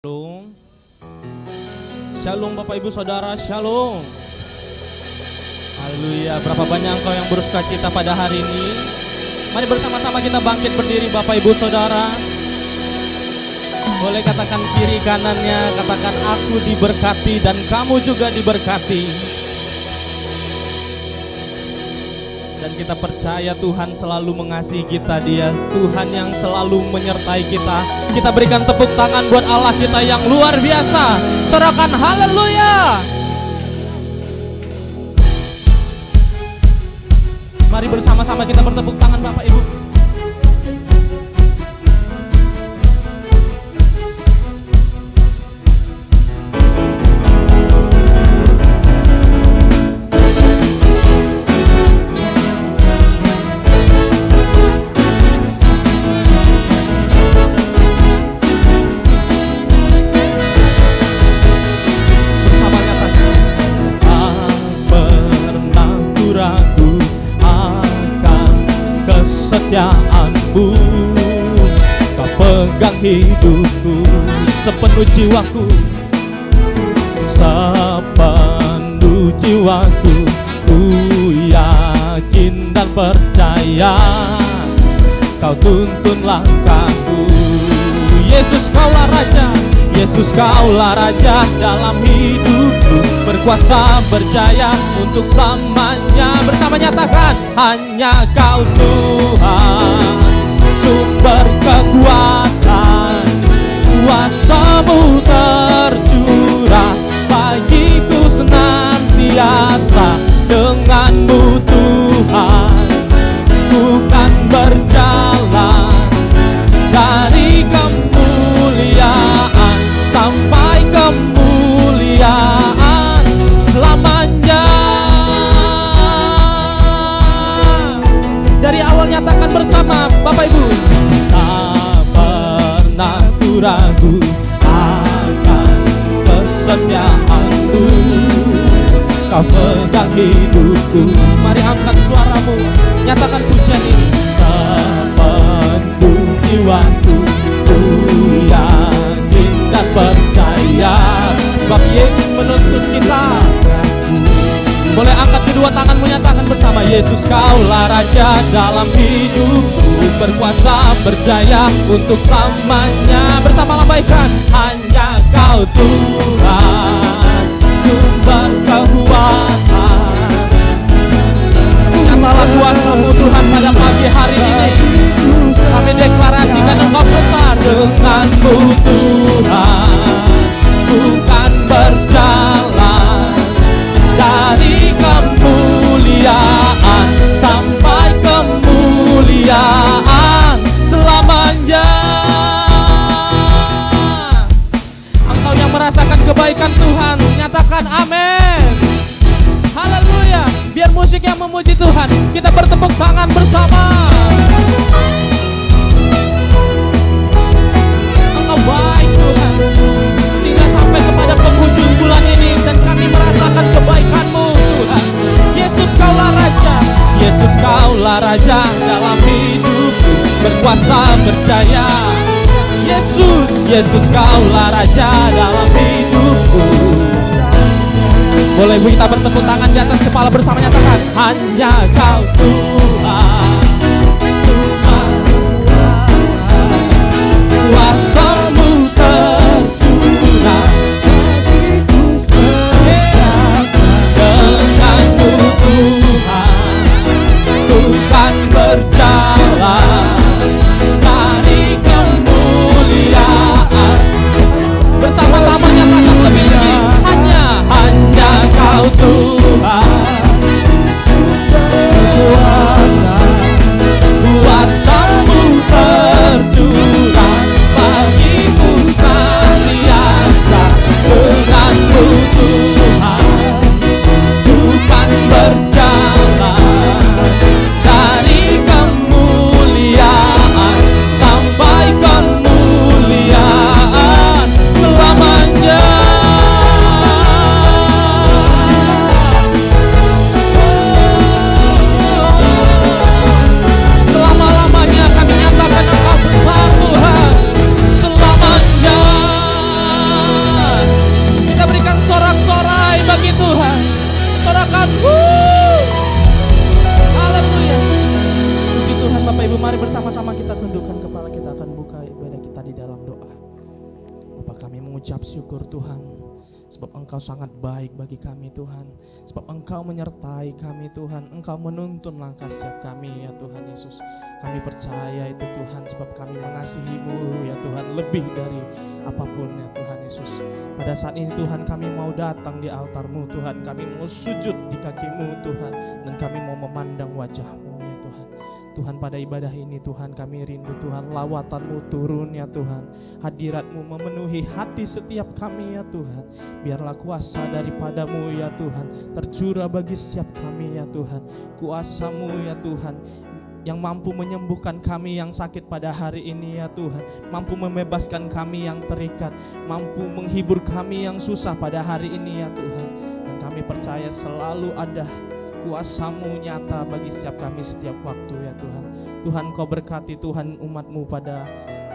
Shalom. Shalom Bapak Ibu Saudara, Shalom. Haleluya. Berapa banyak engkau yang bersuka cita pada hari ini? Mari bersama-sama kita bangkit berdiri Bapak Ibu Saudara. Boleh katakan kiri kanannya, katakan aku diberkati dan kamu juga diberkati. Dan kita percaya Tuhan selalu mengasihi kita, Dia Tuhan yang selalu menyertai kita. Kita berikan tepuk tangan buat Allah kita yang luar biasa. Sorakan haleluya. Mari bersama-sama kita bertepuk tangan Bapak Ibu. Kesetiaanmu, kau pegang hidupku, sepenuh jiwaku, sepenuh jiwaku. Ku yakin dan percaya kau tuntun langkahku. Yesus kaulah Raja, Yesus kaulah Raja dalam hidupku, berkuasa berjaya untuk selamanya. Bersama nyatakan, hanya Kau Tuhan, sumber kekuatan, kuasa-Mu tercurah bagiku senantiasa. Dengan-Mu Tuhan, ku kan berjalan dari kemuliaan sampai kemuliaan selamanya. Dari awal nyatakan bersama Bapak Ibu. Tak pernah ku ragu akan kesetiaanmu, Kau pegang hidupku. Mari angkat suaramu, nyatakan pujian ini. Sepenuh jiwaku, ku yakin dan percaya, sebab Yesus menuntun kita. Boleh angkat kedua tangan menyatakan bersama, Yesus kaulah Raja dalam hidupku, berkuasa berjaya untuk selamanya. Bersama lambaikan, hanya Kau Tuhan, sumber kekuatan. Nyatalah kuasa-Mu Tuhan pada pagi hari ini. Kami deklarasikan Engkau besar. Dengan-Mu Tuhan, bukan berjalan dari kemuliaan sampai kemuliaan selamanya. Engkau yang merasakan kebaikan Tuhan, nyatakan amin. Haleluya. Biar musik yang memuji Tuhan, kita bertepuk tangan bersama. Engkau baik Tuhan, sehingga sampai kepada penghujung bulan ini dan kami merasakan kebaikan-Mu Tuhan. Yesus kaulah Raja, Yesus kaulah Raja dalam hidupku, berkuasa berjaya. Yesus, Yesus kaulah Raja dalam hidupku. Boleh kita bertepuk tangan di atas kepala bersama, nyatakan, hanya Kau Tuhan, kuasa-Mu tercurah dengan-Mu Tuhan, ku kan berjalan dari kemuliaan. Bersama-sama nyatakan lebih lagi, hanya Kau Tuhan, mengucap syukur Tuhan, sebab Engkau sangat baik bagi kami Tuhan, sebab Engkau menyertai kami Tuhan, Engkau menuntun langkah setiap kami ya Tuhan Yesus. Kami percaya itu Tuhan, sebab kami mengasihi-Mu ya Tuhan lebih dari apapun ya Tuhan Yesus. Pada saat ini Tuhan, kami mau datang di altar-Mu Tuhan, kami mau sujud di kaki-Mu Tuhan, dan kami mau memandang wajah-Mu ya Tuhan. Tuhan, pada ibadah ini Tuhan, kami rindu Tuhan, lawatan-Mu turun ya Tuhan, hadirat-Mu memenuhi hati setiap kami ya Tuhan. Biarlah kuasa daripada-Mu ya Tuhan tercurah bagi setiap kami ya Tuhan. Kuasa-Mu ya Tuhan yang mampu menyembuhkan kami yang sakit pada hari ini ya Tuhan, mampu membebaskan kami yang terikat, mampu menghibur kami yang susah pada hari ini ya Tuhan. Dan kami percaya selalu ada kuasa-Mu nyata bagi setiap kami setiap waktu ya Tuhan. Tuhan, Kau berkati Tuhan umat-Mu pada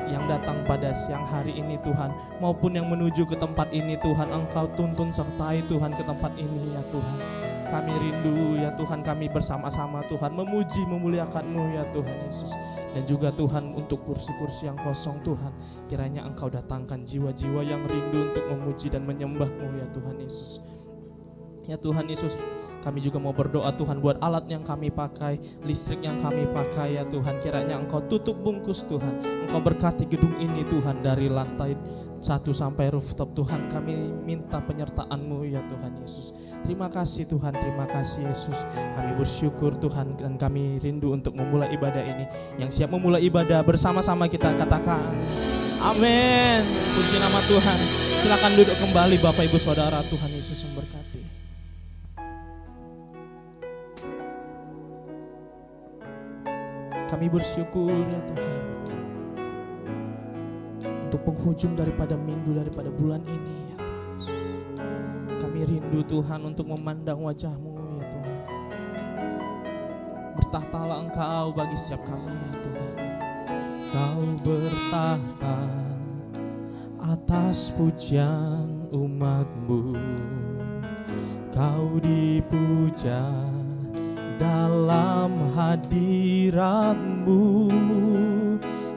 yang datang pada siang hari ini Tuhan, maupun yang menuju ke tempat ini Tuhan, Engkau tuntun sertai Tuhan ke tempat ini ya Tuhan. Kami rindu ya Tuhan, kami bersama-sama Tuhan memuji memuliakan-Mu ya Tuhan Yesus. Dan juga Tuhan, untuk kursi-kursi yang kosong Tuhan, kiranya Engkau datangkan jiwa-jiwa yang rindu untuk memuji dan menyembah-Mu ya Tuhan Yesus. Ya Tuhan Yesus, kami juga mau berdoa Tuhan buat alat yang kami pakai, listrik yang kami pakai ya Tuhan. Kiranya Engkau tutup bungkus Tuhan, Engkau berkati gedung ini Tuhan, dari lantai 1 sampai rooftop Tuhan. Kami minta penyertaan-Mu ya Tuhan Yesus. Terima kasih Tuhan, terima kasih Yesus. Kami bersyukur Tuhan, dan kami rindu untuk memulai ibadah ini. Yang siap memulai ibadah bersama-sama kita katakan amin. Puji nama Tuhan. Silakan duduk kembali Bapak Ibu Saudara. Tuhan Yesus memberkati. Kami bersyukur ya Tuhan untuk penghujung daripada minggu, daripada bulan ini ya Tuhan. Kami rindu Tuhan untuk memandang wajah-Mu ya Tuhan. Bertahtalah Engkau bagi setiap kami ya Tuhan. Kau bertahta atas pujian umat-Mu, Kau dipuja dalam hadirat-Mu.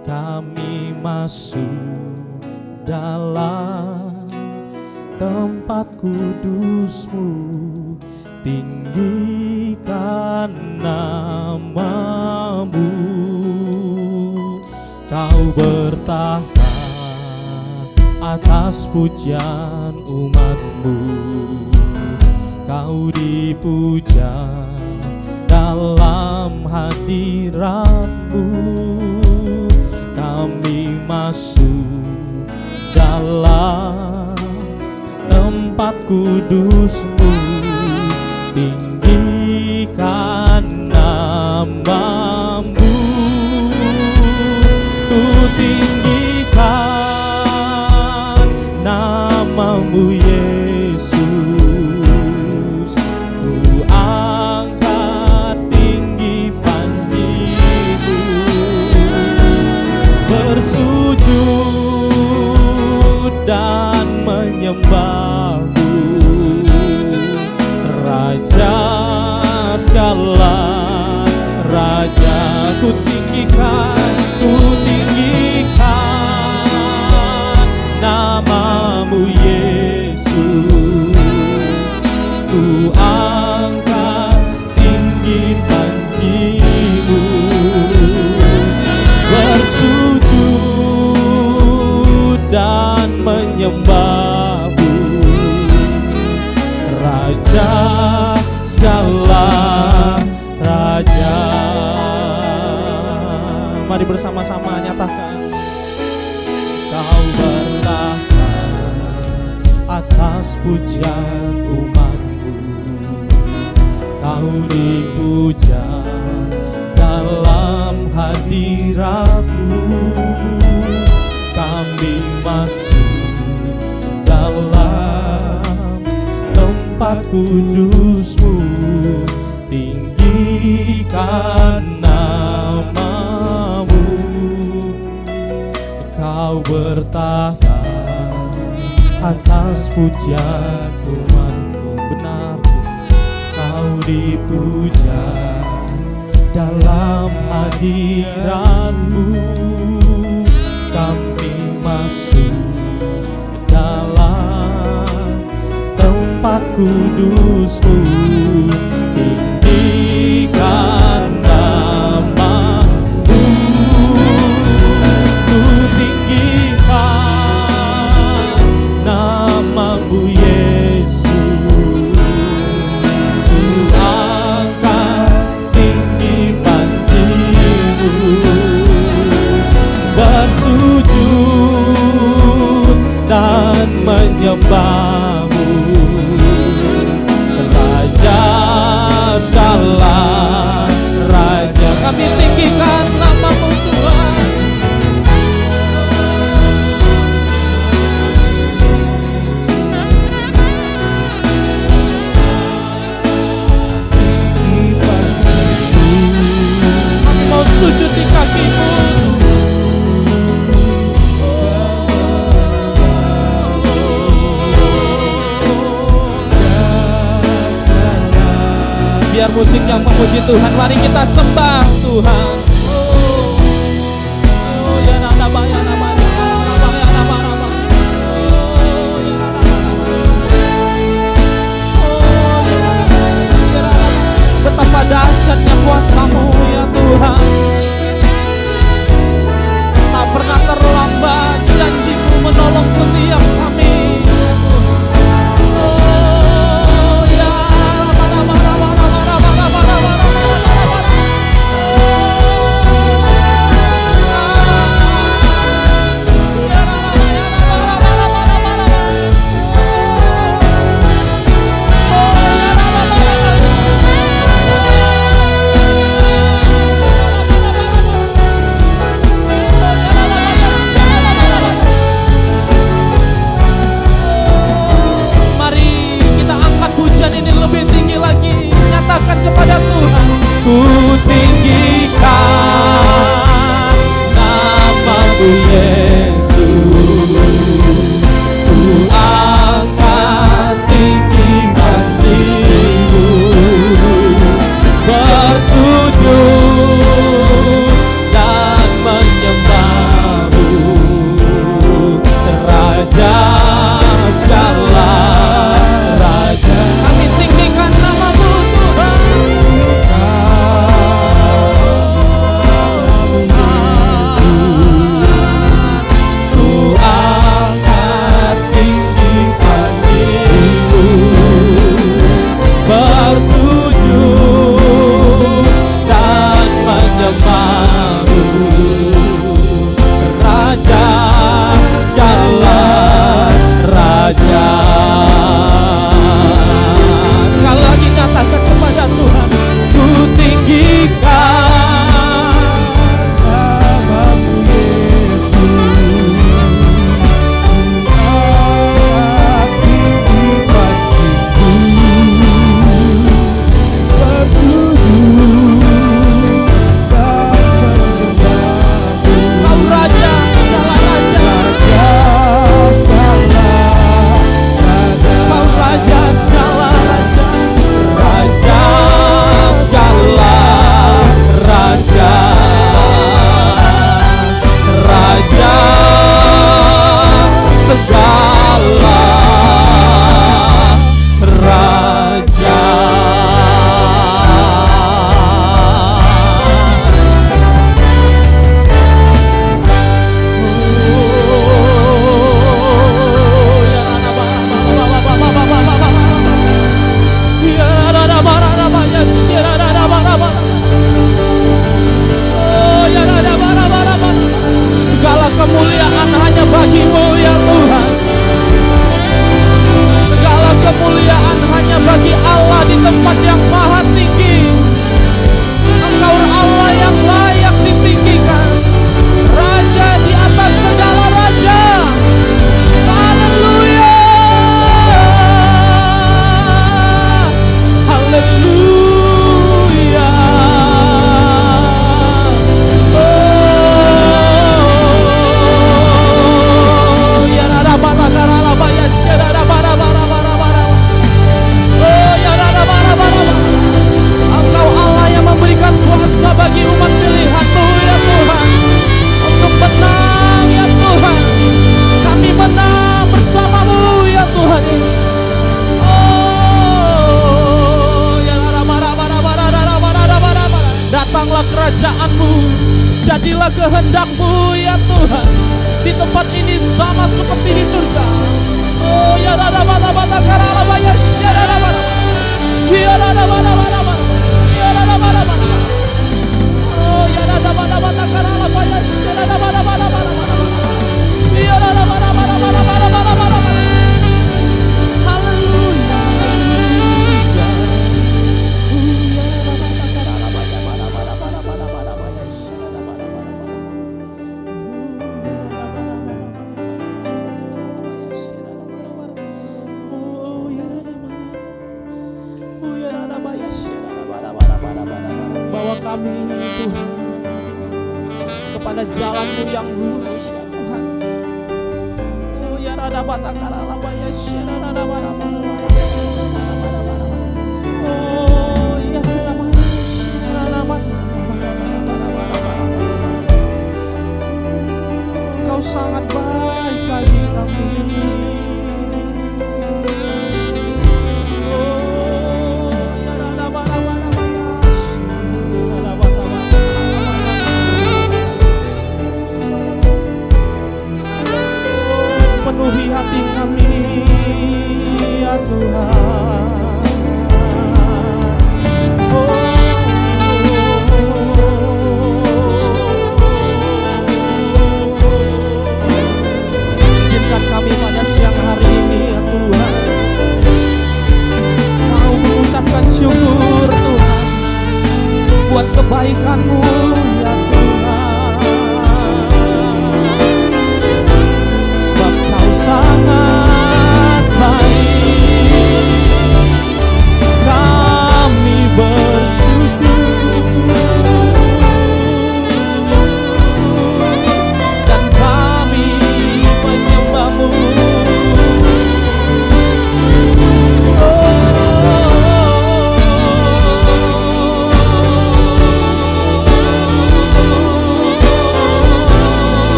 Kami masuk dalam tempat kudus-Mu, tinggikan nama-Mu. Kau bertahta atas pujian umat-Mu, Kau dipuja dalam hadirat-Mu. Kami masuk dalam tempat kudus-Mu, tinggikan nama-Mu. Ku tinggikan nama-Mu Yesus, ku angkat tinggi panji-Mu, bersujud dan menyembah-Mu, Raja segala raja. Ku tinggikan nama-Mu Yesus, ku angkat tinggi panji-Mu, bersujud dan menyembah-Mu, Raja segala raja. Mari bersama-sama nyatakan. Kau bertahta atas pujian umat-Mu, Kau dipuja dalam hadirat-Mu. Kami masuk dalam tempat kudus-Mu, tinggikan nama-Mu. Kau bertahta atas pujian umat-Mu. Benar Kau dipuja dalam hadirat-Mu. Kami masuk dalam kudus-Mu, tinggikan nama-Mu, ku tinggikan nama-Mu Yesus, ku akan tinggi panji-Mu, bersujud dan menyembah-Mu, Raja segala raja. Kami tinggikan nama-Mu Tuhan. Kami mau sujud di kaki-Mu. Biar musik yang memuji Tuhan, mari kita sembah Tuhan. Oh, ya nama, ya nama, ya nama, ya nama, nama. Oh, ya nama. Oh, ya nama. Betapa dahsyatnya kuasa-Mu ya Tuhan. Tak pernah terlambat, janji-Mu menolong setiap kami. Terjadilah kehendak-Mu ya Tuhan di tempat ini sama seperti di surga. Oh ya rada bata bata karala baya syarada bata. Ya rada bata bata bata. Ya rada bata bata. Oh ya rada bata bata karala baya syarada bata bata bata. Ya rada bata bata bata bata bata bata. Haleluya. Bawa kami Tuhan kepada jalan-Mu yang lurus ya Tuhan. Oh ya rada bata karala baya syarada bata bata. Oh ya rada bata syarada bata. Engkau sangat baik bagi kami. Penuhi hati kami ya Tuhan. Izinkan kami pada siang hari ini ya Tuhan, mau mengucapkan syukur Tuhan buat kebaikan-Mu ya Tuhan. Sebab Kau sangat baik, kami bersyukur dan kami menyembah-Mu.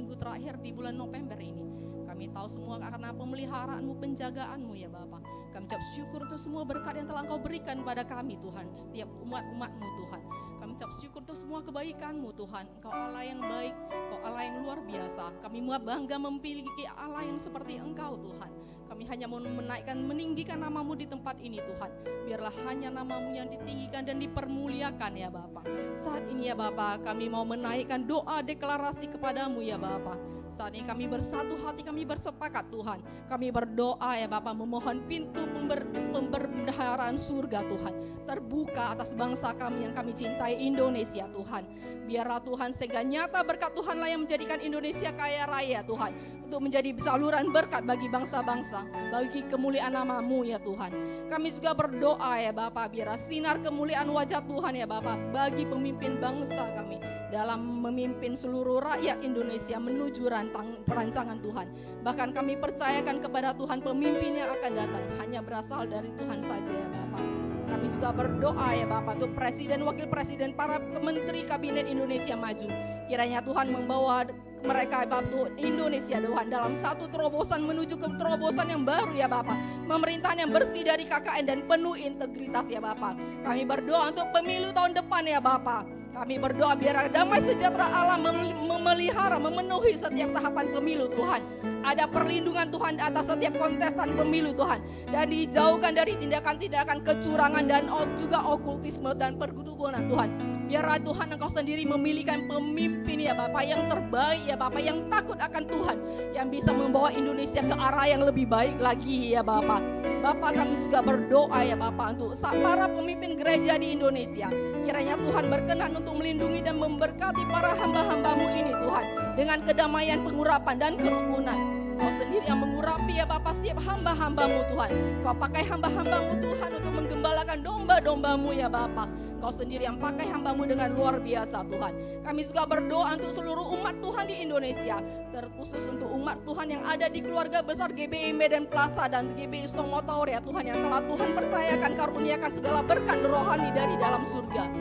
minggu terakhir di bulan November ini. Kami tahu semua karena pemeliharaanmu, penjagaanmu ya Bapa. Kami ucap syukur untuk semua berkat yang telah Engkau berikan pada kami Tuhan, setiap umat-umat-Mu Tuhan. Kami ucap syukur untuk semua kebaikan-Mu Tuhan. Engkau Allah yang baik, Engkau Allah yang luar biasa. Kami bangga memiliki Allah yang seperti Engkau Tuhan. Kami hanya mau menaikkan, meninggikan nama-Mu di tempat ini Tuhan. Biarlah hanya nama-Mu yang ditinggikan dan dipermuliakan ya Bapa. Saat ini ya Bapa, kami mau menaikkan doa deklarasi kepadamu ya Bapa. Saat ini kami bersatu hati, kami bersepakat Tuhan. Kami berdoa ya Bapa, memohon pintu pemberbendaharaan surga Tuhan terbuka atas bangsa kami yang kami cintai, Indonesia Tuhan. Biarlah Tuhan sehingga nyata berkat Tuhanlah yang menjadikan Indonesia kaya raya Tuhan, untuk menjadi saluran berkat bagi bangsa-bangsa, bagi kemuliaan nama-Mu ya Tuhan. Kami juga berdoa ya Bapa, biar sinar kemuliaan wajah Tuhan ya Bapa bagi pemimpin bangsa kami dalam memimpin seluruh rakyat Indonesia menuju perancangan Tuhan. Bahkan kami percayakan kepada Tuhan pemimpin yang akan datang hanya berasal dari Tuhan saja ya Bapa. Kami juga berdoa ya Bapak untuk Presiden, Wakil Presiden, para Menteri Kabinet Indonesia Maju. Kiranya Tuhan membawa mereka Bapak Indonesia Tuhan dalam satu terobosan menuju ke terobosan yang baru ya Bapak. Pemerintahan yang bersih dari KKN dan penuh integritas ya Bapak. Kami berdoa untuk pemilu tahun depan ya Bapak. Kami berdoa biar damai sejahtera Allah memelihara, memenuhi setiap tahapan pemilu Tuhan. Ada perlindungan Tuhan atas setiap kontestan pemilu Tuhan. Dan dijauhkan dari tindakan-tindakan kecurangan dan juga okultisme dan perdukunan Tuhan. Biarlah Tuhan Engkau sendiri memilihkan pemimpin ya Bapak yang terbaik ya Bapak, yang takut akan Tuhan, yang bisa membawa Indonesia ke arah yang lebih baik lagi ya Bapak. Bapak, kami juga berdoa ya Bapak untuk para pemimpin gereja di Indonesia. Kiranya Tuhan berkenan untuk melindungi dan memberkati para hamba-hamba-Mu ini Tuhan, dengan kedamaian, pengurapan dan kerukunan. Kau sendiri yang mengurapi ya Bapak setiap hamba-hamba-Mu Tuhan. Kau pakai hamba-hamba-Mu Tuhan untuk menggembalakan domba-domba-Mu ya Bapak. Kau sendiri yang pakai hamba-Mu dengan luar biasa Tuhan. Kami juga berdoa untuk seluruh umat Tuhan di Indonesia, terkhusus untuk umat Tuhan yang ada di keluarga besar GBI Medan Plaza dan GBI Stomo Tower ya Tuhan, yang telah Tuhan percayakan karuniakan segala berkat rohani dari dalam surga.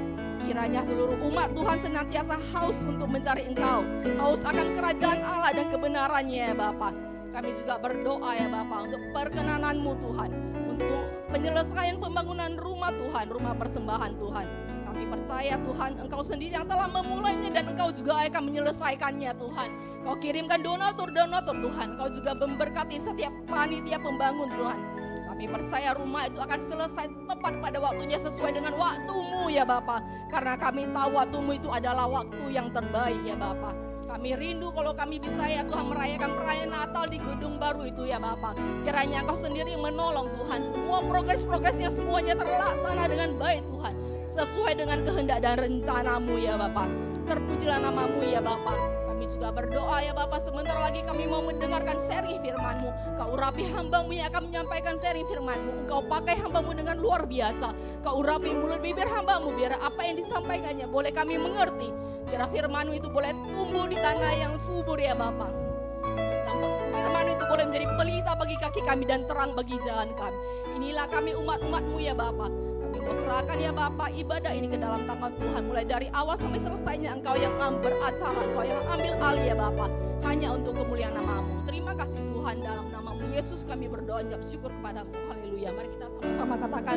Kiranya seluruh umat Tuhan senantiasa haus untuk mencari Engkau, haus akan kerajaan Allah dan kebenarannya ya Bapak. Kami juga berdoa ya Bapak untuk perkenanan-Mu Tuhan, untuk penyelesaian pembangunan rumah Tuhan, rumah persembahan Tuhan. Kami percaya Tuhan Engkau sendiri yang telah memulainya dan Engkau juga akan menyelesaikannya Tuhan. Kau kirimkan donatur-donatur Tuhan, Kau juga memberkati setiap panitia pembangun Tuhan. Kami percaya rumah itu akan selesai tepat pada waktunya sesuai dengan waktu-Mu ya Bapa. Karena kami tahu waktu-Mu itu adalah waktu yang terbaik ya Bapa. Kami rindu kalau kami bisa ya Tuhan merayakan perayaan Natal di gedung baru itu ya Bapa. Kiranya Engkau sendiri menolong Tuhan. Semua progres-progresnya semuanya terlaksana dengan baik Tuhan, sesuai dengan kehendak dan rencana-Mu ya Bapa. Terpujilah nama-Mu ya Bapa. Kami juga berdoa ya Bapak, sebentar lagi kami mau mendengarkan sharing firman-Mu. Kau urapi hamba-Mu yang akan menyampaikan sharing firman-Mu. Engkau pakai hamba-Mu dengan luar biasa. Kau urapi mulut bibir hamba-Mu biar apa yang disampaikannya boleh kami mengerti. Biar firman-Mu itu boleh tumbuh di tanah yang subur ya Bapak. Firman itu boleh menjadi pelita bagi kaki kami dan terang bagi jalan kami. Inilah kami umat-umat-Mu ya Bapak. Kami mau serahkan ya Bapak ibadah ini ke dalam tangan Tuhan. Mulai dari awal sampai selesainya Engkau yang beracara, Engkau yang ambil alih ya Bapak. Hanya untuk kemuliaan nama-Mu. Terima kasih Tuhan, dalam nama-Mu Yesus kami berdoa dan syukur kepadamu. Haleluya. Mari kita sama-sama katakan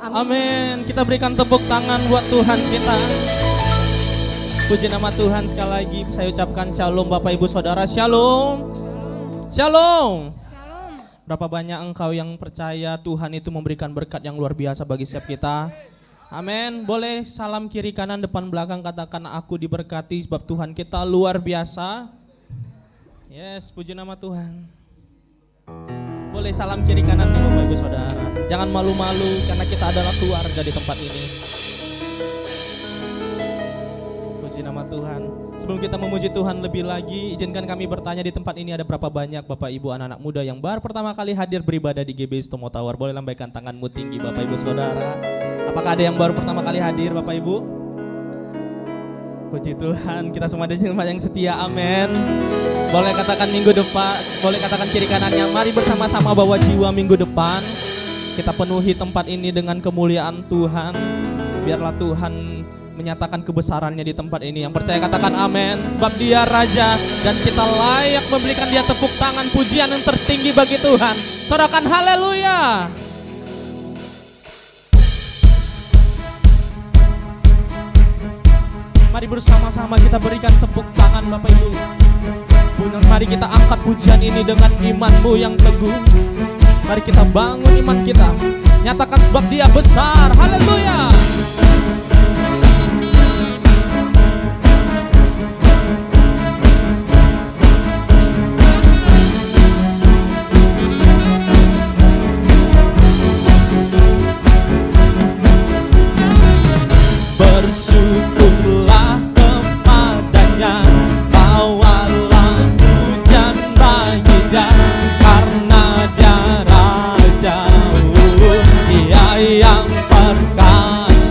amin. Amin. Kita berikan tepuk tangan buat Tuhan kita. Puji nama Tuhan. Sekali lagi saya ucapkan shalom Bapak Ibu Saudara. Shalom. Shalom. Berapa banyak engkau yang percaya Tuhan itu memberikan berkat yang luar biasa bagi setiap kita. Amin. Boleh salam kiri kanan depan belakang katakan aku diberkati sebab Tuhan kita luar biasa. Yes, puji nama Tuhan. Boleh salam kiri kanan nih Bapak Ibu Saudara. Jangan malu-malu karena kita adalah keluarga di tempat ini. Puji nama Tuhan. Sebelum kita memuji Tuhan lebih lagi, izinkan kami bertanya di tempat ini ada berapa banyak Bapak Ibu anak-anak muda yang baru pertama kali hadir beribadah di GBI Stomo Tower. Boleh lambaikan tanganmu tinggi Bapak Ibu Saudara. Apakah ada yang baru pertama kali hadir Bapak Ibu? Puji Tuhan, kita semua ada jemaat yang setia, amin. Boleh katakan minggu depan, boleh katakan kiri kanannya, mari bersama-sama bawa jiwa minggu depan. Kita penuhi tempat ini dengan kemuliaan Tuhan. Biarlah Tuhan menyatakan kebesarannya di tempat ini. Yang percaya katakan amin. Sebab Dia Raja dan kita layak memberikan Dia tepuk tangan pujian yang tertinggi bagi Tuhan. Sorakan haleluya. Mari bersama-sama kita berikan tepuk tangan Bapak Ibu. Mari kita angkat pujian ini dengan imanmu yang teguh. Mari kita bangun iman kita. Nyatakan sebab Dia besar. Haleluya. Bersyukurlah kepadanya, bawalah pujian bagi Dia, karena Dia Raja, Dia yang perkasa.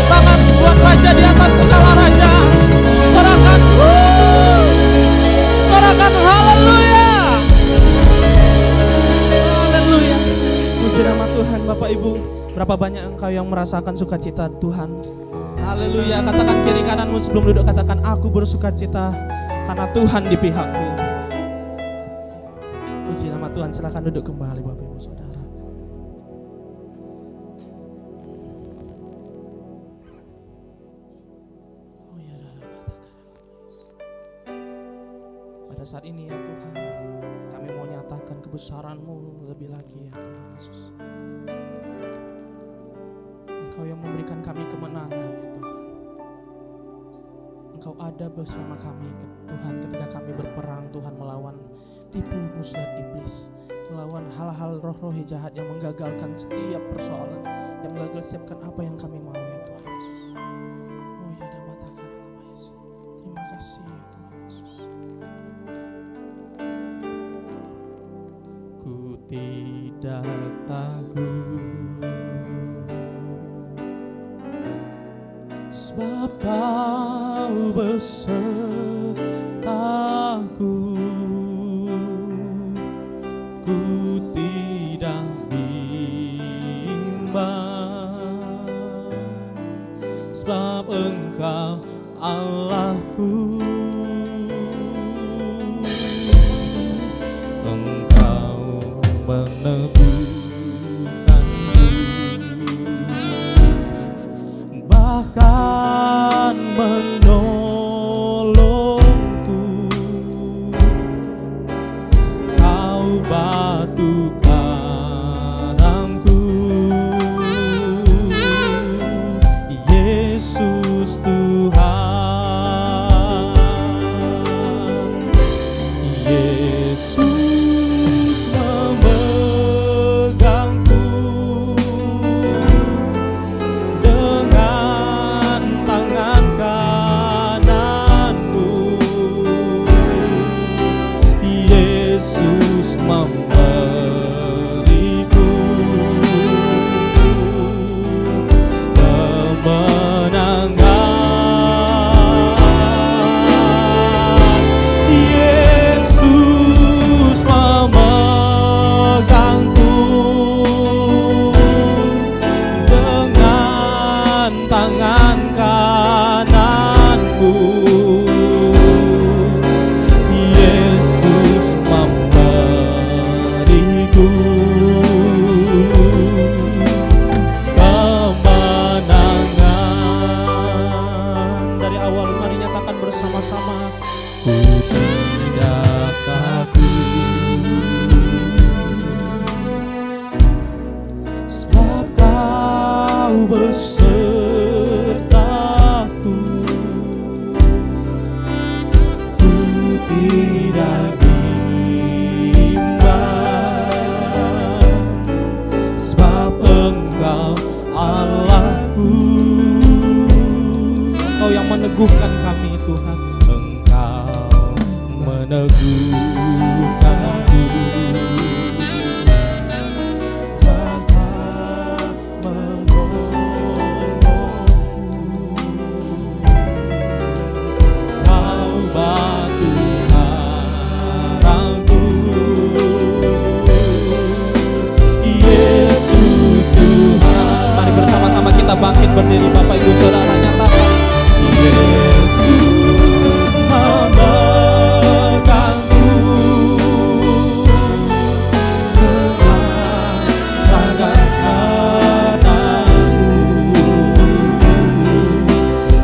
tepuk tangan buat Raja di atas segala raja. Sorakan, sorakan haleluya. Haleluya. Puji nama Tuhan. Bapak Ibu, berapa banyak engkau yang merasakan sukacita Tuhan? Haleluya. Katakan kiri kananmu sebelum duduk, katakan aku bersukacita karena Tuhan di pihakku. Puji nama Tuhan. Silakan duduk kembali Bapak Ibu Saudara. Pada saat ini ya Tuhan, kami mau nyatakan kebesaran-Mu lebih lagi ya Tuhan Yesus. Engkau yang memberikan kami kemenangan ya Tuhan. Engkau ada bersama kami Tuhan ketika kami berperang Tuhan, melawan tipu muslihat iblis, melawan hal-hal roh-roh jahat yang menggagalkan setiap persoalan, yang menggagalkan apa yang kami mau ya Tuhan Yesus. Oh ya damatkan Yesus. Terima kasih ya Tuhan Yesus. Ku tidak takut, sebab Kau besertaku. Ku tidak bimbang, sebab Engkau Allahku. Engkau meneguhkanku, bahkan menolongku. Kau batu karangku, Yesus Tuhan. Yesus memegangku dengan tangan kananmu. Yesus memberiku kemenangan. Yesus memegangku dengan tangan kananmu. Yesus memberiku kemenangan. Dari awal mari nyatakan bersama-sama. Ku tidak takut, sebab Kau besertaku. Ku tidak bimbang, sebab Engkau Allahku. Engkau yang meneguhkan kami Tuhan. Engkau meneguhkanku, bahkan menolongku. Kau batu karangku, Yesus Tuhan. Mari bersama-sama kita bangkit berdiri Bapak Ibu Saudara, nyatakan Yesus memegangku dengan tangan kananmu.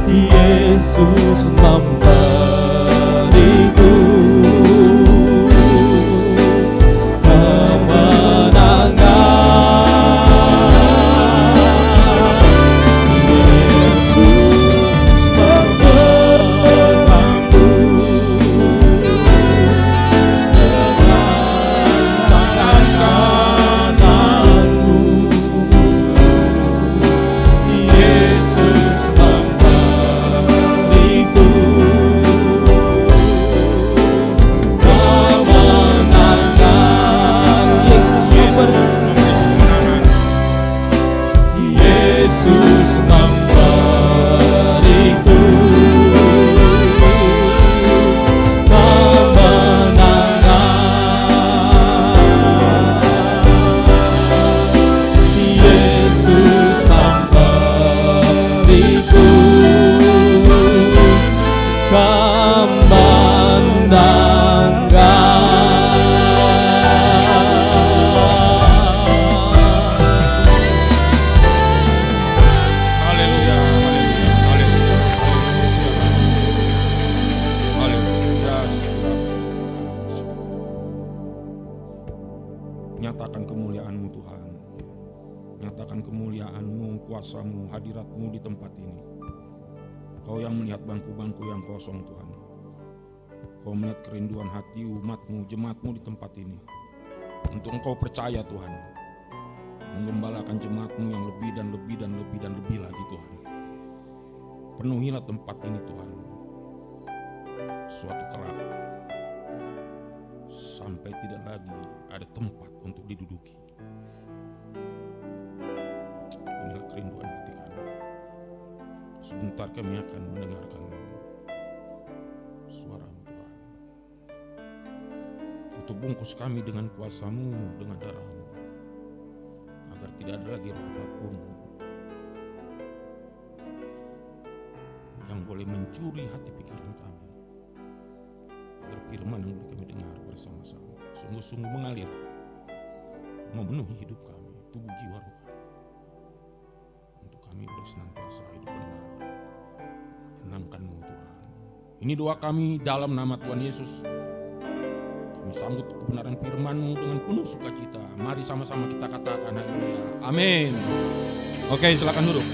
Yesus memberiku kemenangan. Yesus kuasa-Mu, hadirat-Mu di tempat ini. Kau yang melihat bangku-bangku yang kosong Tuhan. Kau melihat kerinduan hati umat-Mu, jemaat-Mu di tempat ini. Untuk Engkau percaya Tuhan, menggembalakan jemaat-Mu yang lebih dan lebih dan lebih dan lebih lagi Tuhan. Penuhilah tempat ini Tuhan. Suatu kelak sampai tidak lagi ada tempat untuk diduduki. Inilah kerinduan hati kami. Sebentar kami akan mendengarkan suara-Mu Tuhan. Tutup bungkus kami dengan kuasa-Mu, dengan darah-Mu, agar tidak ada lagi roh apapun yang boleh mencuri hati pikiran kami. Berfirman yang boleh kami dengar bersama-sama sungguh-sungguh mengalir, memenuhi hidup kami, tubuh jiwa roh kami, untuk kami boleh senantiasa hidup benar, menyenangkan-Mu Tuhan. Ini doa kami dalam nama Tuhan Yesus. Kami sambut kebenaran firman-Mu dengan penuh sukacita. Mari sama-sama kita katakan haleluya. Amin. Oke, silakan duduk.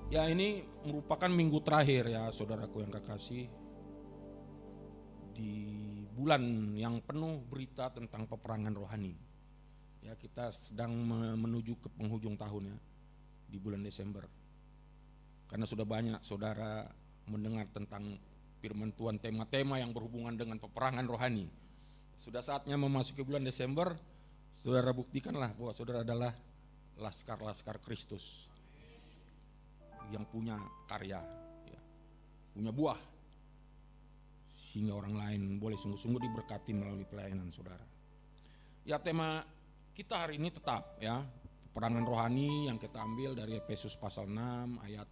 Ya, ini merupakan minggu terakhir ya saudaraku yang kekasih, di bulan yang penuh berita tentang peperangan rohani. Ya, kita sedang menuju ke penghujung tahun ya, di bulan Desember. Karena sudah banyak saudara mendengar tentang firman Tuhan, tema-tema yang berhubungan dengan peperangan rohani. Sudah saatnya memasuki bulan Desember, saudara buktikanlah bahwa saudara adalah laskar-laskar Kristus yang punya karya, ya, punya buah, sehingga orang lain boleh sungguh-sungguh diberkati melalui pelayanan saudara. Ya, tema kita hari ini tetap ya, peperangan rohani yang kita ambil dari Efesus pasal 6 ayat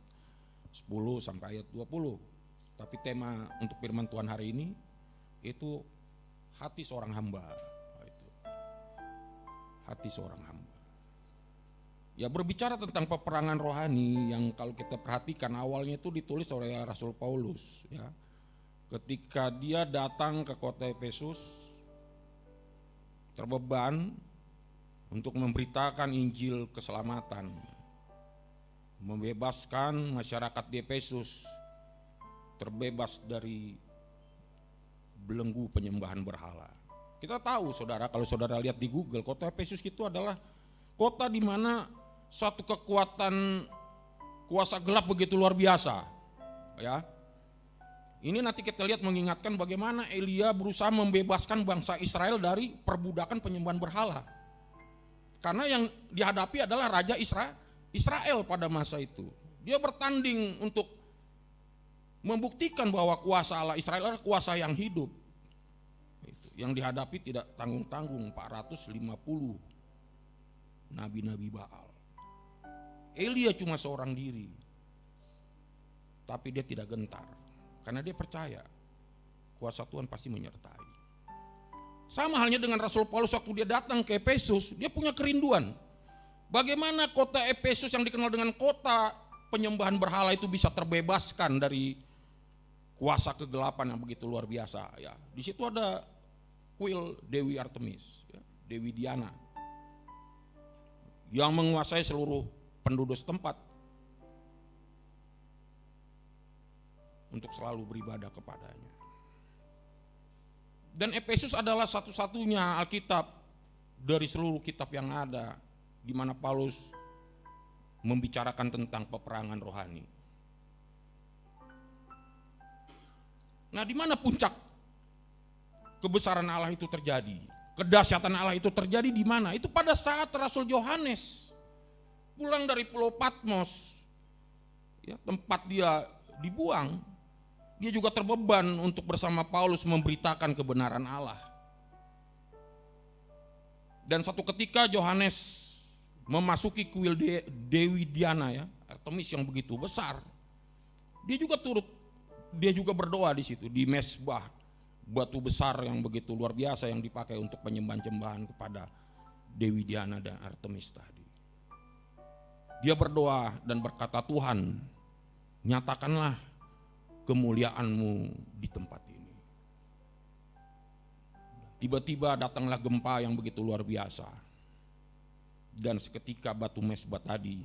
10 sampai ayat 20. Tapi tema untuk firman Tuhan hari ini itu hati seorang hamba. Itu hati seorang hamba. Ya, berbicara tentang peperangan rohani yang kalau kita perhatikan awalnya itu ditulis oleh Rasul Paulus ya. Ketika dia datang ke kota Efesus, terbeban untuk memberitakan Injil keselamatan, membebaskan masyarakat di Efesus terbebas dari belenggu penyembahan berhala. Kita tahu saudara, kalau saudara lihat di Google, kota Efesus itu adalah kota di mana satu kekuatan kuasa gelap begitu luar biasa ya. Ini nanti kita lihat mengingatkan bagaimana Elia berusaha membebaskan bangsa Israel dari perbudakan penyembahan berhala. Karena yang dihadapi adalah Raja Israel pada masa itu. Dia bertanding untuk membuktikan bahwa kuasa Allah Israel adalah kuasa yang hidup. Yang dihadapi tidak tanggung-tanggung 450 nabi-nabi Baal. Elia cuma seorang diri, tapi dia tidak gentar karena dia percaya kuasa Tuhan pasti menyertai. Sama halnya dengan Rasul Paulus waktu dia datang ke Efesus, dia punya kerinduan. Bagaimana kota Efesus yang dikenal dengan kota penyembahan berhala itu bisa terbebaskan dari kuasa kegelapan yang begitu luar biasa ya. Di situ ada kuil Dewi Artemis, ya, Dewi Diana, yang menguasai seluruh penduduk setempat untuk selalu beribadah kepadanya. Dan Efesus adalah satu-satunya Alkitab dari seluruh kitab yang ada di mana Paulus membicarakan tentang peperangan rohani. Nah, di mana puncak kebesaran Allah itu terjadi? Kedahsyatan Allah itu terjadi di mana? Itu pada saat Rasul Yohanes pulang dari Pulau Patmos, ya, tempat dia dibuang. Dia juga terbeban untuk bersama Paulus memberitakan kebenaran Allah. Dan satu ketika Yohanes memasuki kuil Dewi Diana ya, Artemis yang begitu besar. Dia juga berdoa di situ di mesbah batu besar yang begitu luar biasa yang dipakai untuk penyembahan-sembahan kepada Dewi Diana dan Artemis tadi. Dia berdoa dan berkata, Tuhan, nyatakanlah kemuliaan-Mu di tempat ini. Tiba-tiba datanglah gempa yang begitu luar biasa. Dan seketika batu mesbah tadi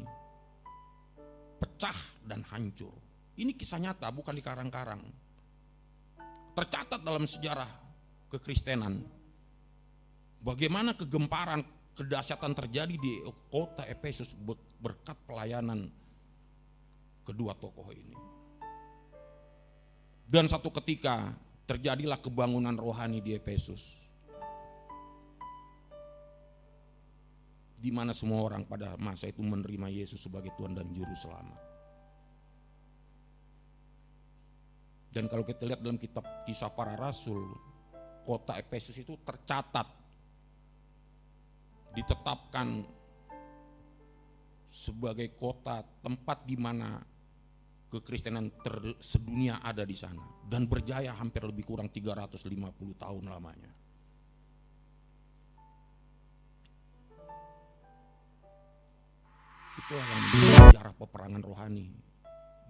pecah dan hancur. Ini kisah nyata, bukan dikarang-karang. Tercatat dalam sejarah kekristenan bagaimana kegemparan, kedahsyatan terjadi di kota Efesus berkat pelayanan kedua tokoh ini. Dan satu ketika terjadilah kebangunan rohani di Efesus, di mana semua orang pada masa itu menerima Yesus sebagai Tuhan dan Juru Selamat. Dan kalau kita lihat dalam kitab Kisah Para Rasul, kota Efesus itu tercatat, ditetapkan sebagai kota tempat di mana kekristenan sedunia ada di sana, dan berjaya hampir lebih kurang 350 tahun lamanya. Itulah yang menjadi sejarah peperangan rohani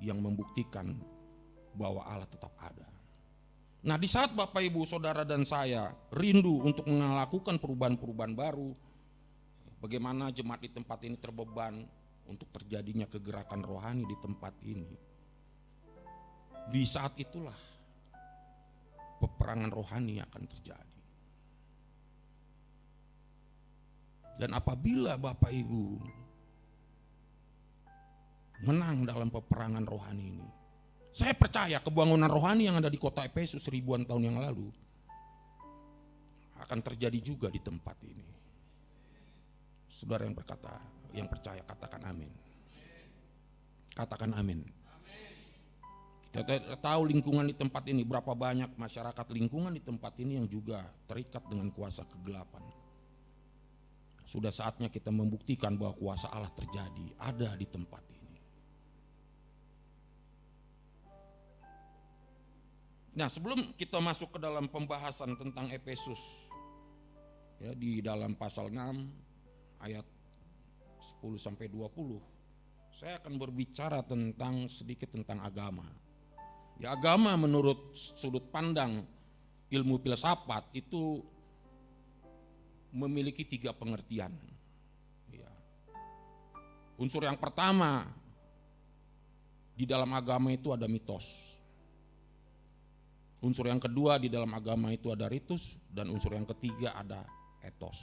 yang membuktikan bahwa Allah tetap ada. Nah, di saat Bapak Ibu Saudara dan saya rindu untuk melakukan perubahan-perubahan baru, bagaimana jemaat di tempat ini terbeban untuk terjadinya kegerakan rohani di tempat ini. Di saat itulah peperangan rohani akan terjadi. Dan apabila Bapak Ibu menang dalam peperangan rohani ini, saya percaya kebangunan rohani yang ada di kota Efesus ribuan tahun yang lalu akan terjadi juga di tempat ini. Saudara yang berkata, yang percaya, katakan amin. Katakan amin. Kita tahu lingkungan di tempat ini, berapa banyak masyarakat lingkungan di tempat ini yang juga terikat dengan kuasa kegelapan. Sudah saatnya kita membuktikan bahwa kuasa Allah terjadi, ada di tempat ini. Nah, sebelum kita masuk ke dalam pembahasan tentang Efesus, ya, di dalam pasal 6 ayat 10 sampai 20, saya akan berbicara sedikit tentang agama. Ya, agama menurut sudut pandang ilmu filsafat itu memiliki 3 pengertian. Ya. Unsur yang pertama di dalam agama itu ada mitos. Unsur yang kedua di dalam agama itu ada ritus, dan unsur yang ketiga ada etos.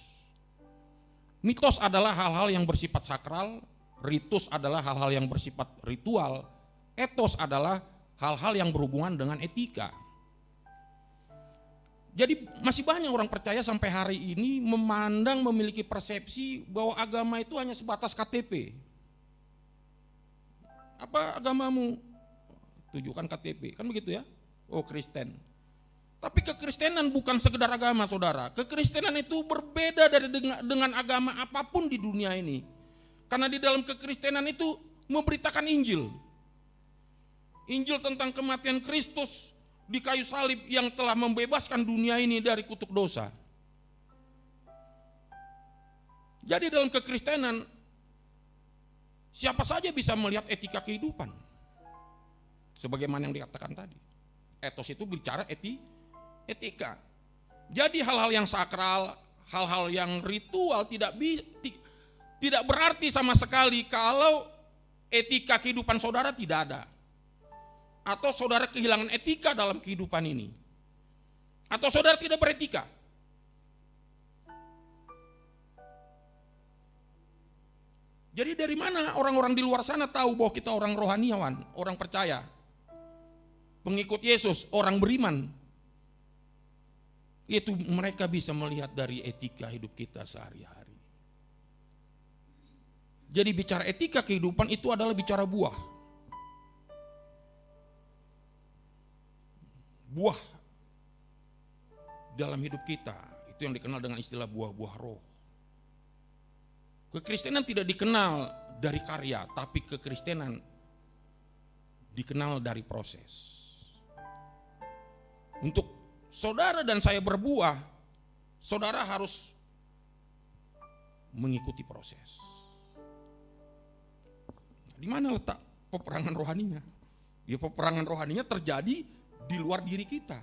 Mitos adalah hal-hal yang bersifat sakral, ritus adalah hal-hal yang bersifat ritual, etos adalah hal-hal yang berhubungan dengan etika. Jadi masih banyak orang percaya sampai hari ini memiliki persepsi bahwa agama itu hanya sebatas KTP. Apa agamamu? Tunjukkan KTP, kan begitu ya? Oh, Kristen. Tapi kekristenan bukan sekedar agama, saudara. Kekristenan itu berbeda dengan agama apapun di dunia ini. Karena di dalam kekristenan itu memberitakan Injil. Injil tentang kematian Kristus di kayu salib yang telah membebaskan dunia ini dari kutuk dosa. Jadi dalam kekristenan, siapa saja bisa melihat etika kehidupan. Sebagaimana yang dikatakan tadi. Etos itu bicara etika. Jadi hal-hal yang sakral, hal-hal yang ritual tidak berarti sama sekali kalau etika kehidupan saudara tidak ada. Atau saudara kehilangan etika dalam kehidupan ini. Atau saudara tidak beretika. Jadi dari mana orang-orang di luar sana tahu bahwa kita orang rohaniawan, orang percaya? Pengikut Yesus, orang beriman. Itu mereka bisa melihat dari etika hidup kita sehari-hari. Jadi bicara etika kehidupan itu adalah bicara buah. Buah dalam hidup kita, itu yang dikenal dengan istilah buah-buah roh. Kekristenan tidak dikenal dari karya, tapi kekristenan dikenal dari proses. Untuk saudara dan saya berbuah, saudara harus mengikuti proses. Di mana letak peperangan rohaninya? Ya, peperangan rohaninya terjadi di luar diri kita,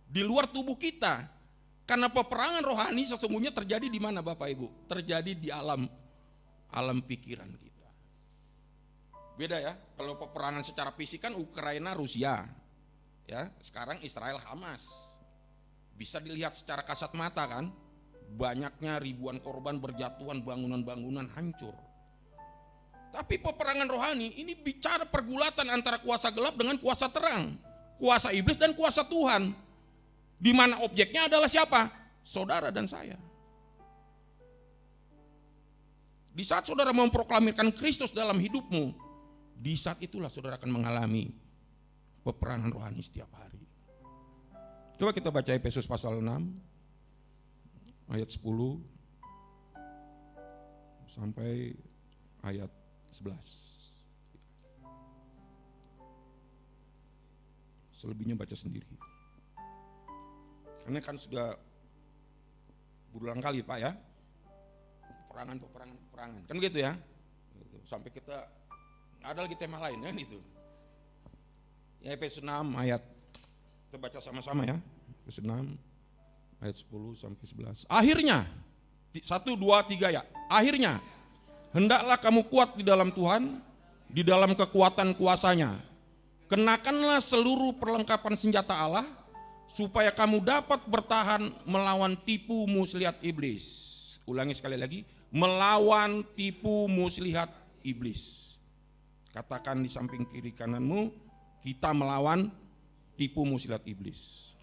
di luar tubuh kita. Karena peperangan rohani sesungguhnya terjadi di mana Bapak Ibu? Terjadi di alam pikiran kita. Beda ya, kalau peperangan secara fisik kan Ukraina Rusia. Ya, sekarang Israel Hamas. Bisa dilihat secara kasat mata kan? Banyaknya ribuan korban berjatuhan, bangunan-bangunan hancur. Tapi peperangan rohani ini bicara pergulatan antara kuasa gelap dengan kuasa terang, kuasa iblis dan kuasa Tuhan. Di mana objeknya adalah siapa? Saudara dan saya. Di saat saudara memproklamirkan Kristus dalam hidupmu, di saat itulah saudara akan mengalami peperangan rohani setiap hari. Coba kita baca Efesus pasal 6 ayat 10 sampai ayat 11. Selebihnya baca sendiri. Karena kan sudah berulang kali Pak ya, peperangan, kan gitu ya. Sampai kita ada lagi tema lain ya gitu. Ya Efesus 6 ayat, kita baca sama-sama ya. Efesus 6 ayat 10 sampai 11. Akhirnya, 1, 2, 3 ya. Akhirnya, hendaklah kamu kuat di dalam Tuhan, di dalam kekuatan kuasanya. Kenakanlah seluruh perlengkapan senjata Allah, supaya kamu dapat bertahan melawan tipu muslihat iblis. Ulangi sekali lagi, melawan tipu muslihat iblis. Katakan di samping kiri kananmu, kita melawan tipu muslihat iblis.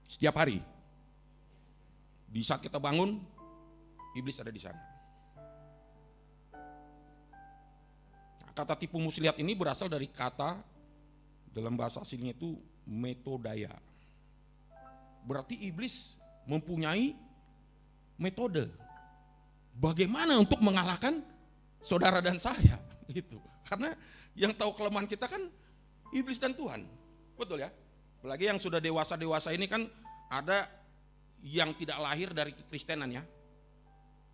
Setiap hari. Di saat kita bangun, iblis ada di sana. Kata tipu muslihat ini berasal dari kata dalam bahasa aslinya itu metodaya. Berarti iblis mempunyai metode bagaimana untuk mengalahkan saudara dan saya gitu. Karena yang tahu kelemahan kita kan iblis dan Tuhan. Betul ya? Apalagi yang sudah dewasa-dewasa ini kan ada yang tidak lahir dari kekristenan ya.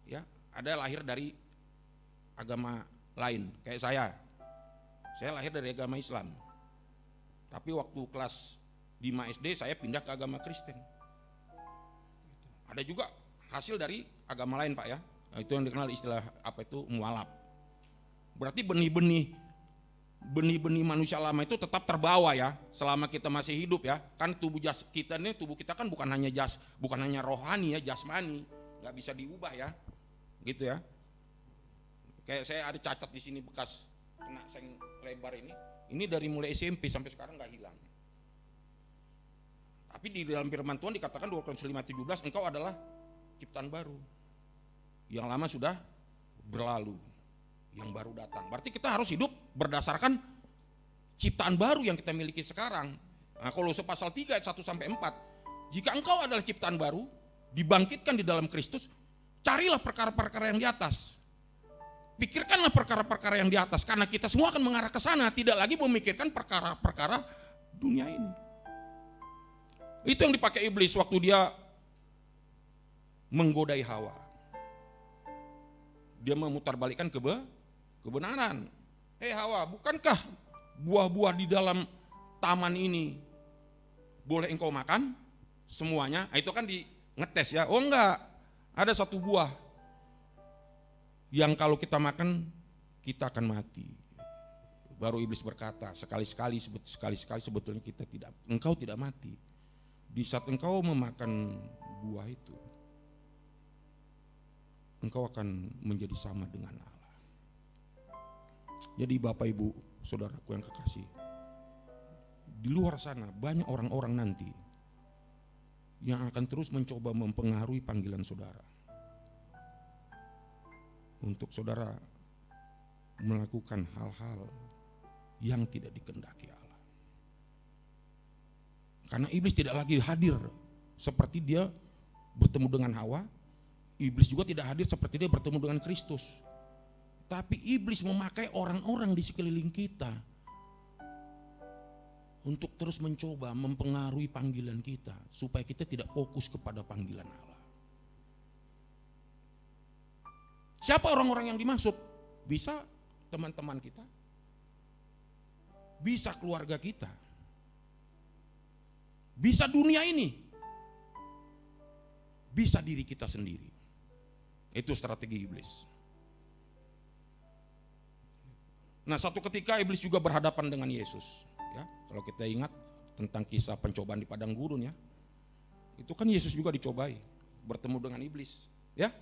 Ya, ada lahir dari agama lain kayak saya. Saya lahir dari agama Islam. Tapi waktu kelas 5 SD saya pindah ke agama Kristen. Ada juga hasil dari agama lain Pak ya. Nah, itu yang dikenal istilah apa itu mualaf. Berarti benih-benih manusia lama itu tetap terbawa ya selama kita masih hidup ya. Kan tubuh kita kan bukan hanya rohani ya, jasmani, nggak bisa diubah ya, gitu ya. Kayak saya ada cacat di sini bekas kena seng lebar ini. Ini dari mulai SMP sampai sekarang nggak hilang. Tapi di dalam firman Tuhan dikatakan 2 Korintus 5:17 engkau adalah ciptaan baru. Yang lama sudah berlalu, yang baru datang. Berarti kita harus hidup berdasarkan ciptaan baru yang kita miliki sekarang. Nah, Kolose pasal 3 ayat 1 sampai 4. Jika engkau adalah ciptaan baru, dibangkitkan di dalam Kristus, carilah perkara-perkara yang di atas. Pikirkanlah perkara-perkara yang di atas, karena kita semua akan mengarah ke sana, tidak lagi memikirkan perkara-perkara dunia ini. Itu yang dipakai iblis waktu dia menggodai Hawa. Dia memutarbalikkan kebenaran. Hawa, bukankah buah-buah di dalam taman ini boleh engkau makan semuanya? Itu kan di ngetes ya. Oh enggak, ada satu buah yang kalau kita makan kita akan mati. Baru iblis berkata, sekali-sekali sebetulnya engkau tidak mati. Di saat engkau memakan buah itu, engkau akan menjadi sama dengan Allah. Jadi Bapak Ibu, saudaraku yang kekasih, di luar sana banyak orang-orang nanti yang akan terus mencoba mempengaruhi panggilan saudara. Untuk saudara melakukan hal-hal yang tidak dikehendaki Allah. Karena iblis tidak lagi hadir seperti dia bertemu dengan Hawa, iblis juga tidak hadir seperti dia bertemu dengan Kristus. Tapi iblis memakai orang-orang di sekeliling kita untuk terus mencoba mempengaruhi panggilan kita supaya kita tidak fokus kepada panggilan Allah. Siapa orang-orang yang dimaksud? Bisa teman-teman kita, bisa keluarga kita, bisa dunia ini, bisa diri kita sendiri. Itu strategi iblis. Nah, satu ketika iblis juga berhadapan dengan Yesus. Ya, kalau kita ingat tentang kisah pencobaan di padang gurun ya, itu kan Yesus juga dicobai, bertemu dengan iblis. Ya,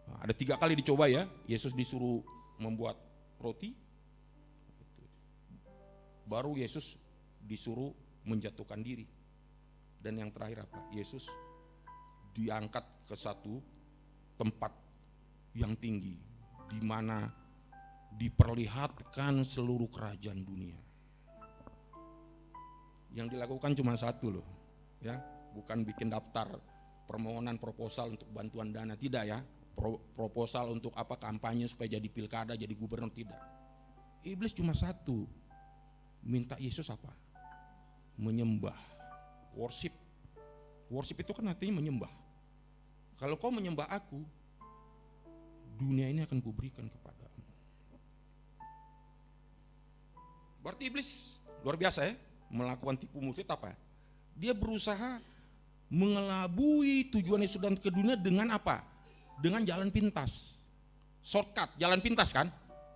nah, ada 3 kali dicoba ya. Yesus disuruh membuat roti, baru Yesus disuruh menjatuhkan diri. Dan yang terakhir apa? Yesus diangkat ke satu tempat yang tinggi, di mana diperlihatkan seluruh kerajaan dunia. Yang dilakukan cuma satu loh, ya, bukan bikin daftar permohonan proposal untuk bantuan dana, tidak ya. Proposal untuk apa, kampanye supaya jadi pilkada, jadi gubernur, tidak. Iblis cuma satu, minta Yesus apa? Menyembah, worship. Worship itu kan artinya menyembah. Kalau kau menyembah aku, dunia ini akan kuberikan kepadamu. Berarti iblis luar biasa ya, melakukan tipu muslihat apa? Dia berusaha mengelabui tujuan Yesus dan ke dunia dengan apa? Dengan jalan pintas, shortcut, jalan pintas kan?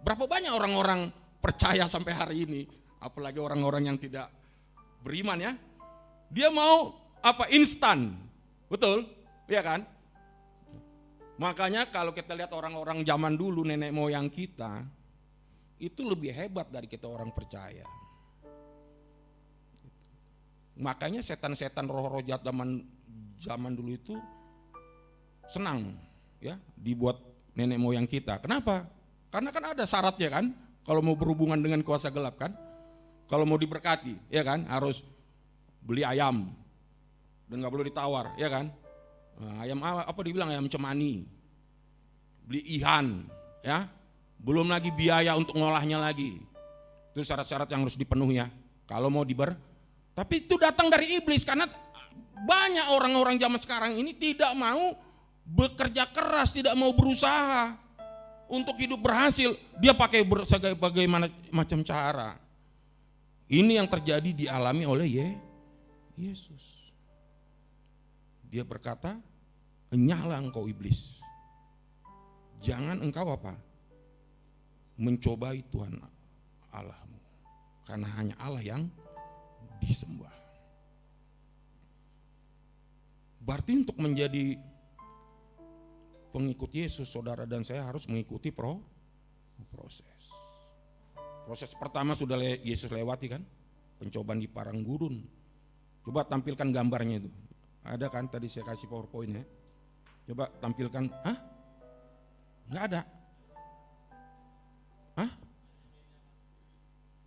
Berapa banyak orang-orang percaya sampai hari ini, apalagi orang-orang yang tidak beriman ya, dia mau apa? Instan, betul? Iya kan? Makanya kalau kita lihat orang-orang zaman dulu, nenek moyang kita, itu lebih hebat dari kita orang percaya. Makanya setan-setan roh-roh jahat zaman dulu itu senang ya dibuat nenek moyang kita. Kenapa? Karena kan ada syaratnya kan, kalau mau berhubungan dengan kuasa gelap kan, kalau mau diberkati ya kan, harus beli ayam dan nggak boleh ditawar ya kan. Nah, ayam apa dibilang, ayam cemani, beli ihan ya, belum lagi biaya untuk ngolahnya lagi. Itu syarat-syarat yang harus dipenuhi ya kalau mau tapi itu datang dari iblis, karena banyak orang-orang zaman sekarang ini tidak mau bekerja keras, tidak mau berusaha untuk hidup berhasil. Dia pakai bagaimana macam cara. Ini yang terjadi dialami oleh Yesus. Dia berkata, "Enyahlah engkau iblis. Jangan engkau apa? Mencobai Tuhan Allahmu. Karena hanya Allah yang disembah." Berarti untuk menjadi pengikut Yesus, saudara dan saya harus mengikuti proses. Proses pertama sudah Yesus lewati kan, pencobaan di padang gurun. Coba tampilkan gambarnya itu. Ada kan tadi saya kasih PowerPoint ya. Coba tampilkan. Hah? Nggak ada. Hah?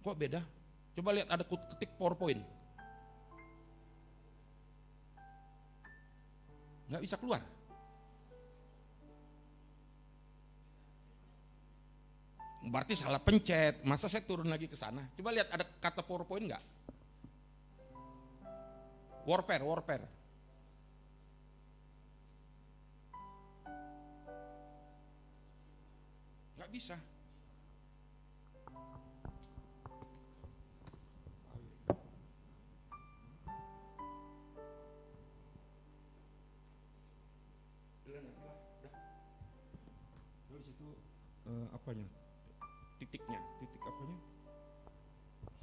Kok beda? Coba lihat, ada ketik PowerPoint. Nggak bisa keluar. Berarti salah pencet. Masa saya turun lagi ke sana? Coba lihat, ada kata PowerPoint nggak? Warfare. Nggak bisa. Di situ apanya? Titik apanya?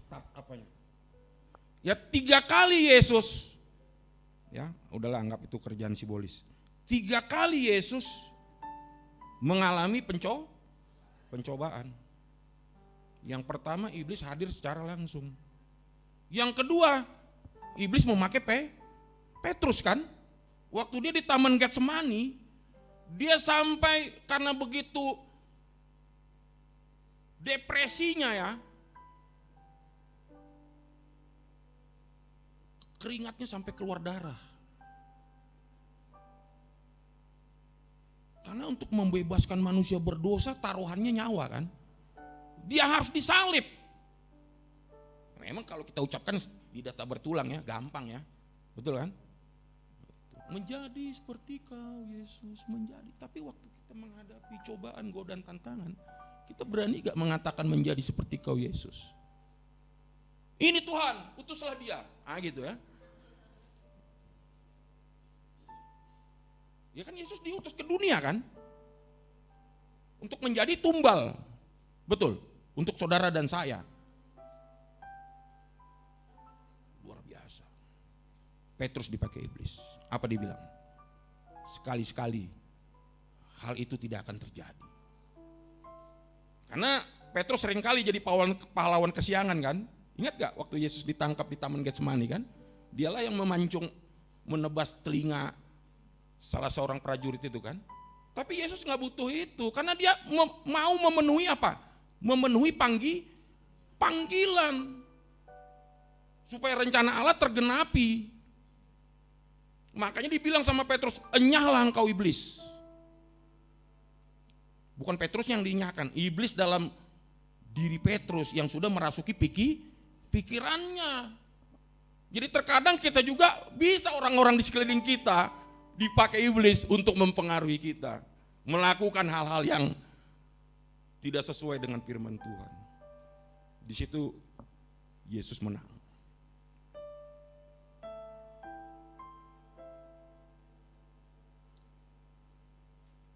Start apanya? Ya 3 kali Yesus, ya udahlah anggap itu kerjaan simbolis. 3 kali Yesus mengalami pencobaan. Yang pertama iblis hadir secara langsung. Yang kedua iblis memakai Petrus kan, waktu dia di Taman Getsemani, dia sampai karena begitu depresinya ya, keringatnya sampai keluar darah. Karena untuk membebaskan manusia berdosa taruhannya nyawa kan. Dia harus disalib. Memang kalau kita ucapkan di data bertulang ya, gampang ya. Betul kan? Menjadi seperti kau Yesus menjadi. Tapi waktu kita menghadapi cobaan, godaan, tantangan, kita berani gak mengatakan menjadi seperti kau Yesus? Ini Tuhan, utuslah dia. Gitu ya. Ya kan Yesus diutus ke dunia kan? Untuk menjadi tumbal. Betul, untuk saudara dan saya. Luar biasa. Petrus dipakai iblis. Apa dia bilang? Sekali-sekali hal itu tidak akan terjadi. Karena Petrus seringkali jadi pahlawan kesiangan kan? Ingat gak waktu Yesus ditangkap di Taman Getsemani kan? Dialah yang memancung, menebas telinga salah seorang prajurit itu kan? Tapi Yesus gak butuh itu, karena dia mau memenuhi apa? Memenuhi panggilan. Supaya rencana Allah tergenapi. Makanya dibilang sama Petrus, enyahlah engkau iblis. Bukan Petrus yang dinyahkan, iblis dalam diri Petrus yang sudah merasuki pikirannya. Jadi terkadang kita juga bisa orang-orang di sekeliling kita dipakai iblis untuk mempengaruhi kita, melakukan hal-hal yang tidak sesuai dengan firman Tuhan. Di situ Yesus menang.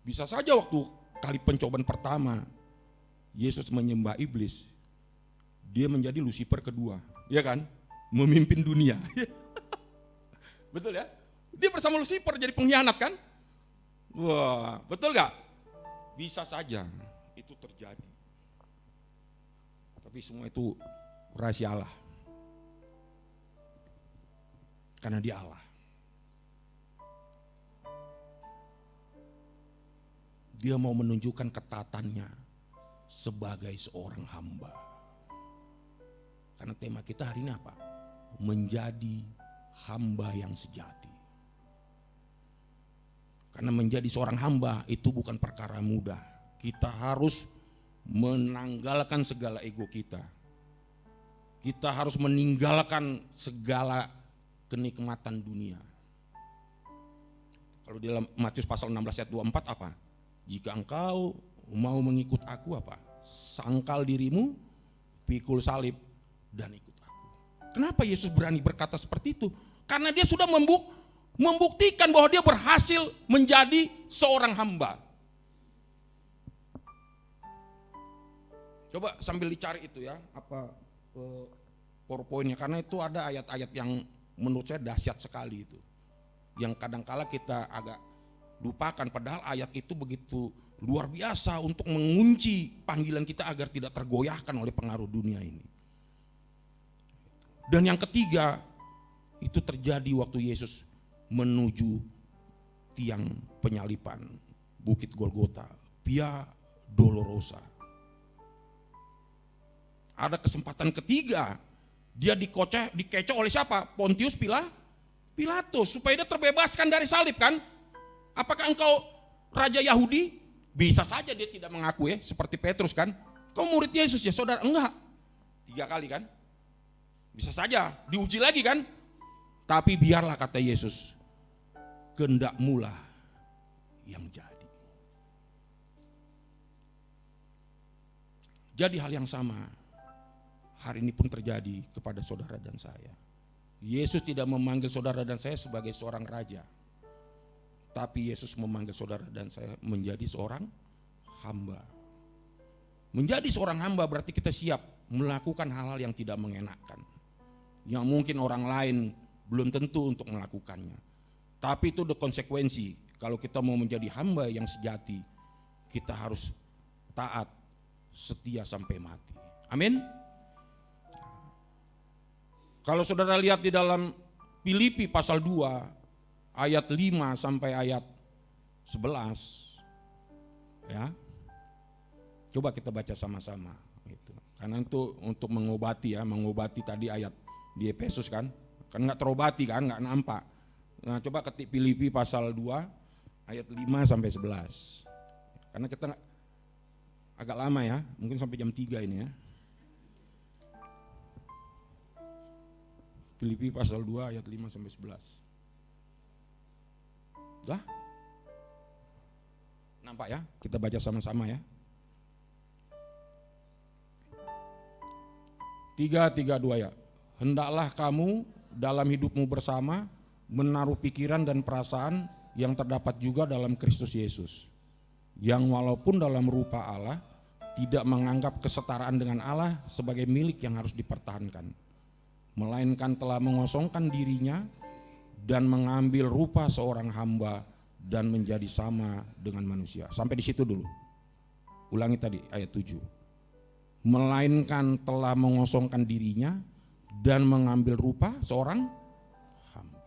Bisa saja waktu kali pencobaan pertama Yesus menyembah iblis, dia menjadi Lucifer kedua, ya kan? Memimpin dunia. Betul ya? Dia bersama Lucifer jadi pengkhianat kan? Wah, betul gak? Bisa saja itu terjadi. Tapi semua itu rahasia Allah. Karena dia Allah. Dia mau menunjukkan ketaatannya sebagai seorang hamba. Karena tema kita hari ini apa? Menjadi hamba yang sejati. Karena menjadi seorang hamba itu bukan perkara mudah. Kita harus menanggalkan segala ego kita. Kita harus meninggalkan segala kenikmatan dunia. Kalau dalam Matius pasal 16 ayat 24 apa? Jika engkau mau mengikut aku apa? Sangkal dirimu, pikul salib, dan ikut aku. Kenapa Yesus berani berkata seperti itu? Karena dia sudah membuktikan bahwa dia berhasil menjadi seorang hamba. Coba sambil dicari itu ya, apa PowerPoint-nya, karena itu ada ayat-ayat yang menurut saya dahsyat sekali itu. Yang kadangkala kita agak lupakan, padahal ayat itu begitu luar biasa untuk mengunci panggilan kita agar tidak tergoyahkan oleh pengaruh dunia ini. Dan yang ketiga, itu terjadi waktu Yesus menuju tiang penyalipan, Bukit Golgota, Via Dolorosa. Ada kesempatan ketiga, dia dikecoh oleh siapa? Pontius Pilatus, supaya dia terbebaskan dari salib kan? Apakah engkau raja Yahudi? Bisa saja dia tidak mengaku ya, seperti Petrus kan. Kau murid Yesus ya saudara? Enggak. 3 kali kan. Bisa saja diuji lagi kan. Tapi biarlah kata Yesus, kehendakmulah yang jadi. Jadi hal yang sama hari ini pun terjadi kepada saudara dan saya. Yesus tidak memanggil saudara dan saya sebagai seorang raja. Tapi Yesus memanggil saudara dan saya menjadi seorang hamba. Menjadi seorang hamba berarti kita siap melakukan hal-hal yang tidak mengenakan, yang mungkin orang lain belum tentu untuk melakukannya. Tapi itu ada konsekuensi. Kalau kita mau menjadi hamba yang sejati, kita harus taat, setia sampai mati. Amin. Kalau saudara lihat di dalam Filipi pasal 2 ayat 5 sampai ayat 11 ya. Coba kita baca sama-sama gitu. Karena itu untuk mengobati tadi ayat di Efesus kan enggak terobati kan, enggak nampak. Nah, coba ketik Filipi pasal 2 ayat 5 sampai 11. Karena kita agak lama ya, mungkin sampai jam 3 ini ya. Filipi pasal 2 ayat 5 sampai 11. Dah? Nampak ya? Kita baca sama-sama ya. 3:2 ya. Hendaklah kamu dalam hidupmu bersama menaruh pikiran dan perasaan yang terdapat juga dalam Kristus Yesus, yang walaupun dalam rupa Allah tidak menganggap kesetaraan dengan Allah sebagai milik yang harus dipertahankan, melainkan telah mengosongkan dirinya dan mengambil rupa seorang hamba dan menjadi sama dengan manusia. Sampai di situ dulu. Ulangi tadi ayat 7. Melainkan telah mengosongkan dirinya dan mengambil rupa seorang hamba.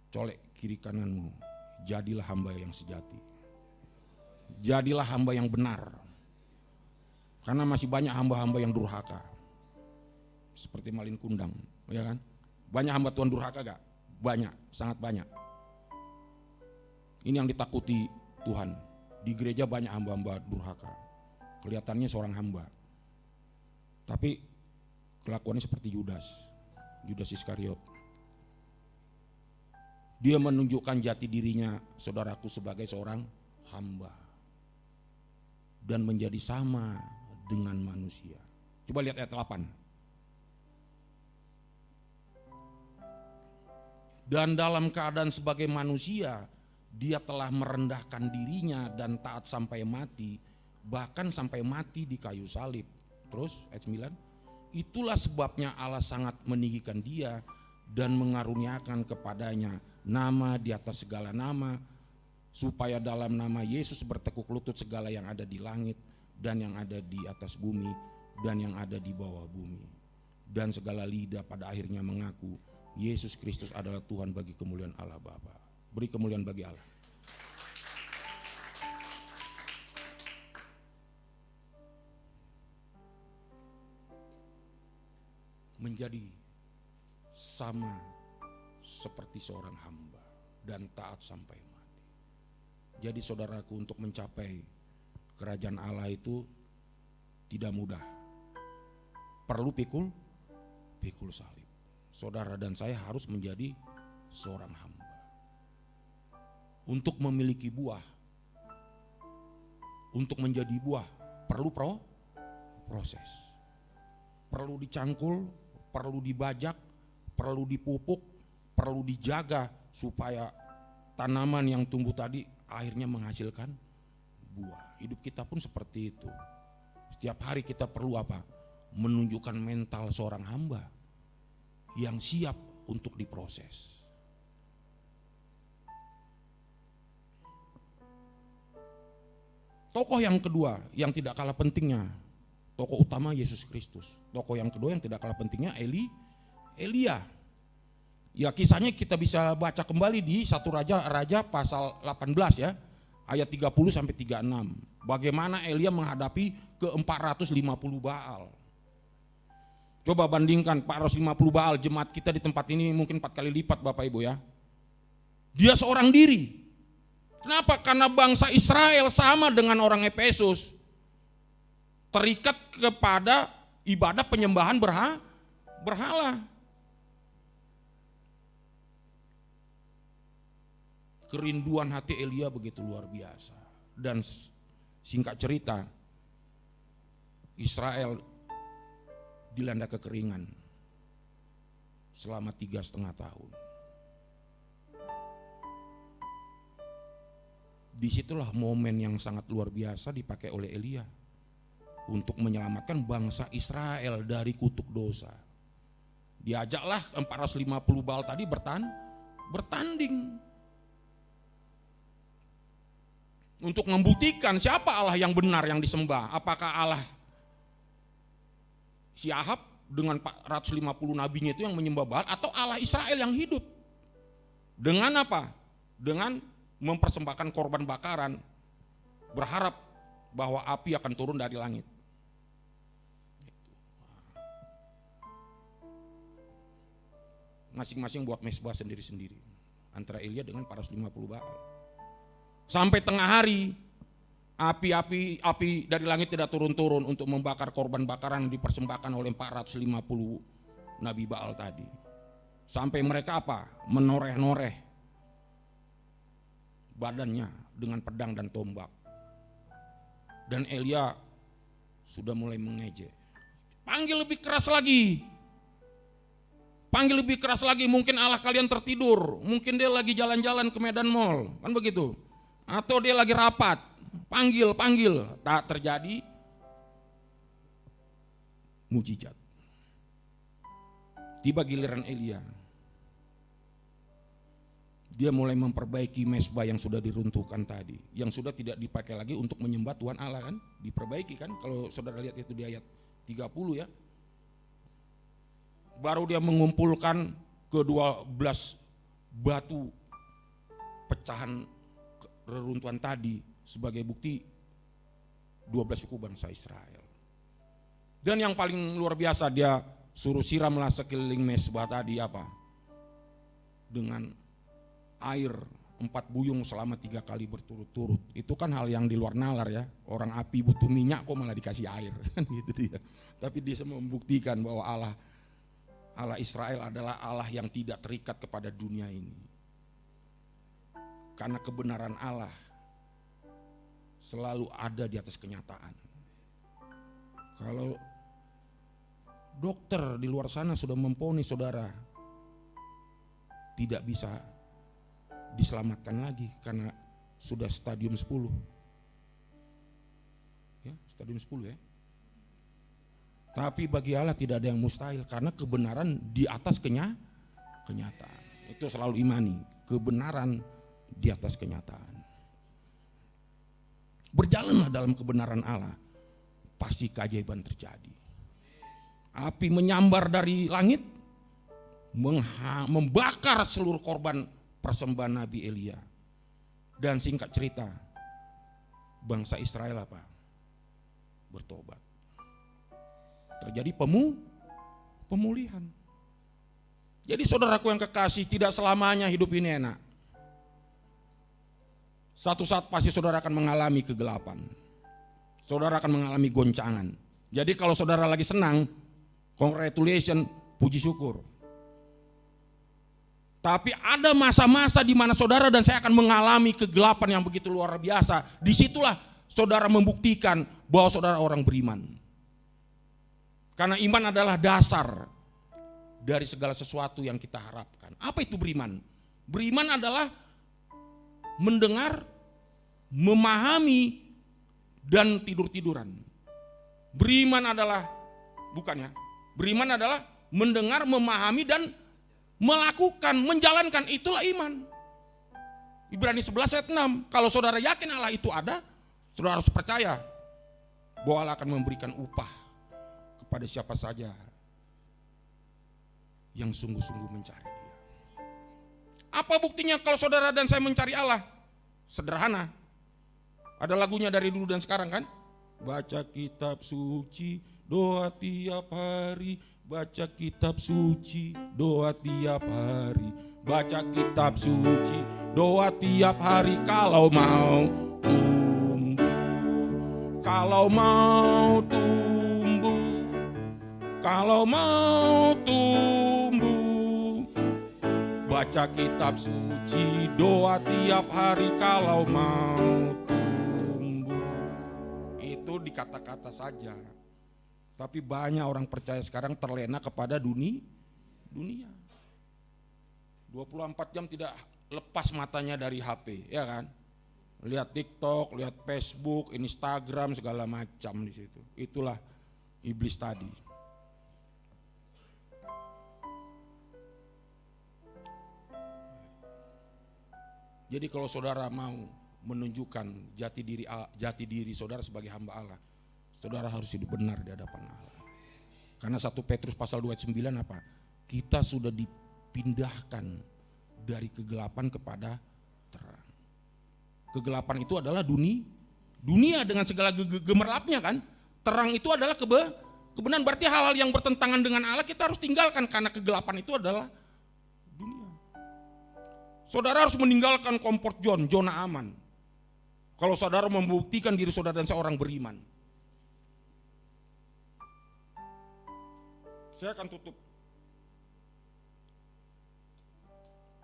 Colek kiri kananmu, jadilah hamba yang sejati. Jadilah hamba yang benar. Karena masih banyak hamba-hamba yang durhaka. Seperti Malin Kundang, ya kan? Banyak hamba Tuhan durhaka gak? Banyak, sangat banyak. Ini yang ditakuti Tuhan. Di gereja banyak hamba-hamba durhaka. Kelihatannya seorang hamba, tapi kelakuannya seperti Yudas Iskariot. Dia menunjukkan jati dirinya, saudaraku, sebagai seorang hamba dan menjadi sama dengan manusia. Coba lihat ayat 8. Dan dalam keadaan sebagai manusia, dia telah merendahkan dirinya dan taat sampai mati, bahkan sampai mati di kayu salib. Terus ayat 9, itulah sebabnya Allah sangat meninggikan dia dan mengaruniakan kepadanya nama di atas segala nama, supaya dalam nama Yesus bertekuk lutut segala yang ada di langit dan yang ada di atas bumi dan yang ada di bawah bumi, dan segala lidah pada akhirnya mengaku Yesus Kristus adalah Tuhan bagi kemuliaan Allah Bapa. Beri kemuliaan bagi Allah. Menjadi sama seperti seorang hamba dan taat sampai mati. Jadi saudaraku, untuk mencapai kerajaan Allah itu tidak mudah. Perlu pikul salib. Saudara dan saya harus menjadi seorang hamba. Untuk memiliki buah, untuk menjadi buah perlu proses. Perlu dicangkul, perlu dibajak, perlu dipupuk, perlu dijaga supaya tanaman yang tumbuh tadi akhirnya menghasilkan buah. Hidup kita pun seperti itu. Setiap hari kita perlu apa? Menunjukkan mental seorang hamba yang siap untuk diproses. Tokoh yang kedua yang tidak kalah pentingnya, tokoh utama Yesus Kristus. Tokoh yang kedua yang tidak kalah pentingnya Elia. Ya, kisahnya kita bisa baca kembali di 1 Raja pasal 18 ya, ayat 30 sampai 36. Bagaimana Elia menghadapi ke 450 Baal. Coba bandingkan 450 Baal, jemaat kita di tempat ini mungkin 4 kali lipat Bapak Ibu ya. Dia seorang diri. Kenapa? Karena bangsa Israel sama dengan orang Efesus, terikat kepada ibadah penyembahan berhala. Kerinduan hati Elia begitu luar biasa. Dan singkat cerita, Israel dilanda kekeringan selama 3,5 tahun. Disitulah momen yang sangat luar biasa dipakai oleh Elia untuk menyelamatkan bangsa Israel dari kutuk dosa. Diajaklah 450 Baal tadi bertanding untuk membuktikan siapa Allah yang benar yang disembah. Apakah Allah si Ahab dengan 450 nabinya itu yang menyembah Baal, atau Allah Israel yang hidup? Dengan apa? Dengan mempersembahkan korban bakaran, berharap bahwa api akan turun dari langit. Masing-masing buat mezbah sendiri-sendiri antara Elia dengan 450 Baal. Sampai tengah hari api dari langit tidak turun-turun untuk membakar korban bakaran yang dipersembahkan oleh 450 Nabi Baal tadi. Sampai mereka apa? Menoreh-noreh badannya dengan pedang dan tombak. Dan Elia sudah mulai mengejek. Panggil lebih keras lagi. Panggil lebih keras lagi, mungkin Allah kalian tertidur, mungkin dia lagi jalan-jalan ke Medan Mall, kan begitu. Atau dia lagi rapat, panggil, tak terjadi mujizat. Tiba giliran Elia, dia mulai memperbaiki mezbah yang sudah diruntuhkan tadi, yang sudah tidak dipakai lagi untuk menyembah Tuhan Allah kan, diperbaiki kan, kalau saudara lihat itu di ayat 30 ya. Baru dia mengumpulkan ke-12 batu pecahan reruntuhan tadi sebagai bukti 12 suku bangsa Israel. Dan yang paling luar biasa, dia suruh siramlah sekeliling mezbah tadi apa? Dengan air 4 buyung selama 3 kali berturut-turut. Itu kan hal yang di luar nalar ya. Orang api butuh minyak kok malah dikasih air. Gitu dia. Tapi dia membuktikan bahwa Allah Israel adalah Allah yang tidak terikat kepada dunia ini. Karena kebenaran Allah selalu ada di atas kenyataan. Kalau dokter di luar sana sudah memvonis saudara tidak bisa diselamatkan lagi karena sudah stadium 10. Ya, stadium 10 ya. Tapi bagi Allah tidak ada yang mustahil karena kebenaran di atas kenyataan. Itu selalu imani, kebenaran di atas kenyataan. Berjalanlah dalam kebenaran Allah, pasti keajaiban terjadi. Api menyambar dari langit, membakar seluruh korban persembahan Nabi Elia. Dan singkat cerita, bangsa Israel apa? Bertobat. Terjadi pemulihan. Jadi saudaraku yang kekasih, tidak selamanya hidup ini enak. Satu saat pasti saudara akan mengalami kegelapan. Saudara akan mengalami goncangan. Jadi kalau saudara lagi senang, congratulations, puji syukur. Tapi ada masa-masa di mana saudara dan saya akan mengalami kegelapan yang begitu luar biasa. Disitulah saudara membuktikan bahwa saudara orang beriman. Karena iman adalah dasar dari segala sesuatu yang kita harapkan. Apa itu beriman? Beriman adalah mendengar, memahami, dan tidur-tiduran. Beriman adalah, bukannya, beriman adalah mendengar, memahami, dan melakukan, menjalankan, itulah iman. Ibrani 11 ayat 6, kalau saudara yakin Allah itu ada, saudara harus percaya bahwa Allah akan memberikan upah kepada siapa saja yang sungguh-sungguh mencari Dia. Apa buktinya kalau saudara dan saya mencari Allah? Sederhana. Ada lagunya dari dulu dan sekarang kan? Baca kitab suci, doa tiap hari. Baca kitab suci, doa tiap hari. Baca kitab suci, doa tiap hari. Kalau mau tumbuh, kalau mau tumbuh, kalau mau tumbuh, baca kitab suci, doa tiap hari kalau mau tumbuh. Itu di kata-kata saja. Tapi banyak orang percaya sekarang terlena kepada dunia. 24 jam tidak lepas matanya dari HP, ya kan? Lihat TikTok, lihat Facebook, Instagram, segala macam di situ. Itulah iblis tadi. Jadi kalau saudara mau menunjukkan jati diri saudara sebagai hamba Allah, saudara harus hidup benar di hadapan Allah. Karena 1 Petrus pasal 2 ayat 9 apa? Kita sudah dipindahkan dari kegelapan kepada terang. Kegelapan itu adalah dunia dengan segala gemerlapnya kan. Terang itu adalah kebenaran, berarti hal-hal yang bertentangan dengan Allah kita harus tinggalkan karena kegelapan itu adalah dunia. Saudara harus meninggalkan comfort zone, zona aman. Kalau saudara membuktikan diri saudara dan seorang beriman. Saya akan tutup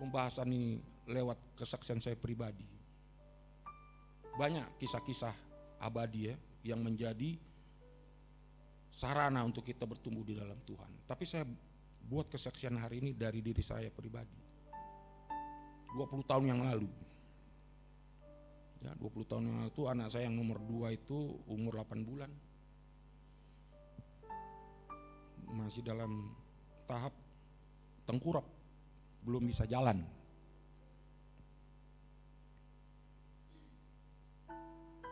pembahasan ini lewat kesaksian saya pribadi. Banyak kisah-kisah abadi ya yang menjadi sarana untuk kita bertumbuh di dalam Tuhan. Tapi saya buat kesaksian hari ini dari diri saya pribadi. 20 tahun yang lalu. Ya, 20 tahun yang lalu itu anak saya yang nomor 2 itu umur 8 bulan. Masih dalam tahap tengkurap, belum bisa jalan.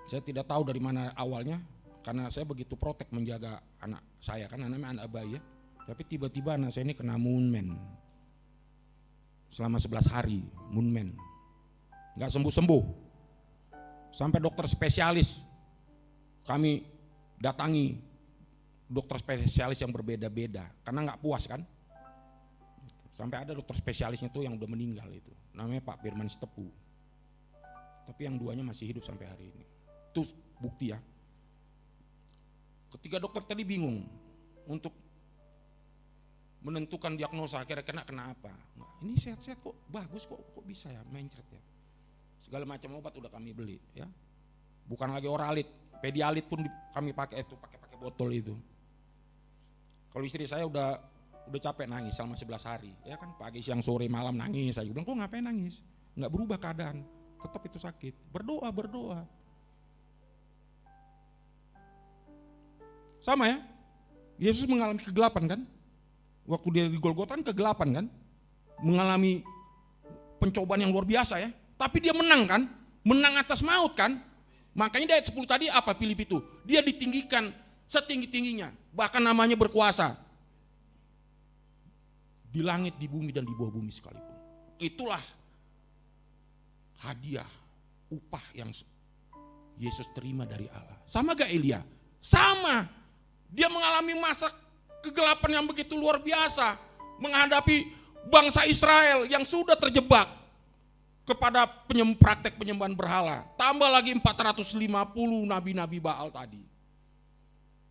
Saya tidak tahu dari mana awalnya, karena saya begitu protek menjaga anak saya, kan anaknya anak bayi ya. Tapi tiba-tiba anak saya ini kena moonman selama 11 hari, moonman, nggak sembuh-sembuh. Sampai dokter spesialis kami datangi, dokter spesialis yang berbeda-beda, karena nggak puas kan. Sampai ada dokter spesialisnya tuh yang udah meninggal itu, namanya Pak Firman Stepu. Tapi yang duanya masih hidup sampai hari ini. Itu bukti ya. Ketika dokter tadi bingung untuk menentukan diagnosa kira-kira kena apa. Nah, ini sehat-sehat kok, bagus kok bisa ya mencret ya. Segala macam obat udah kami beli ya. Bukan lagi oralit, pedialit pun kami pakai itu, pakai botol itu. Kalau istri saya udah capek nangis selama 11 hari, ya kan, pagi siang sore malam nangis. Saya bilang, kok ngapain nangis? Nggak berubah keadaan, tetap itu sakit. Berdoa. Sama ya, Yesus mengalami kegelapan kan? Waktu dia di Golgota kan kegelapan kan? Mengalami pencobaan yang luar biasa ya. Tapi dia menang kan? Menang atas maut kan? Makanya di ayat 10 tadi apa Filip itu? Dia ditinggikan setinggi-tingginya, bahkan namanya berkuasa. Di langit, di bumi, dan di bawah bumi sekalipun. Itulah hadiah, upah yang Yesus terima dari Allah. Sama gak Elia? Sama. Dia mengalami masa kegelapan yang begitu luar biasa, menghadapi bangsa Israel yang sudah terjebak kepada praktek penyembahan berhala. Tambah lagi 450 nabi-nabi Baal tadi.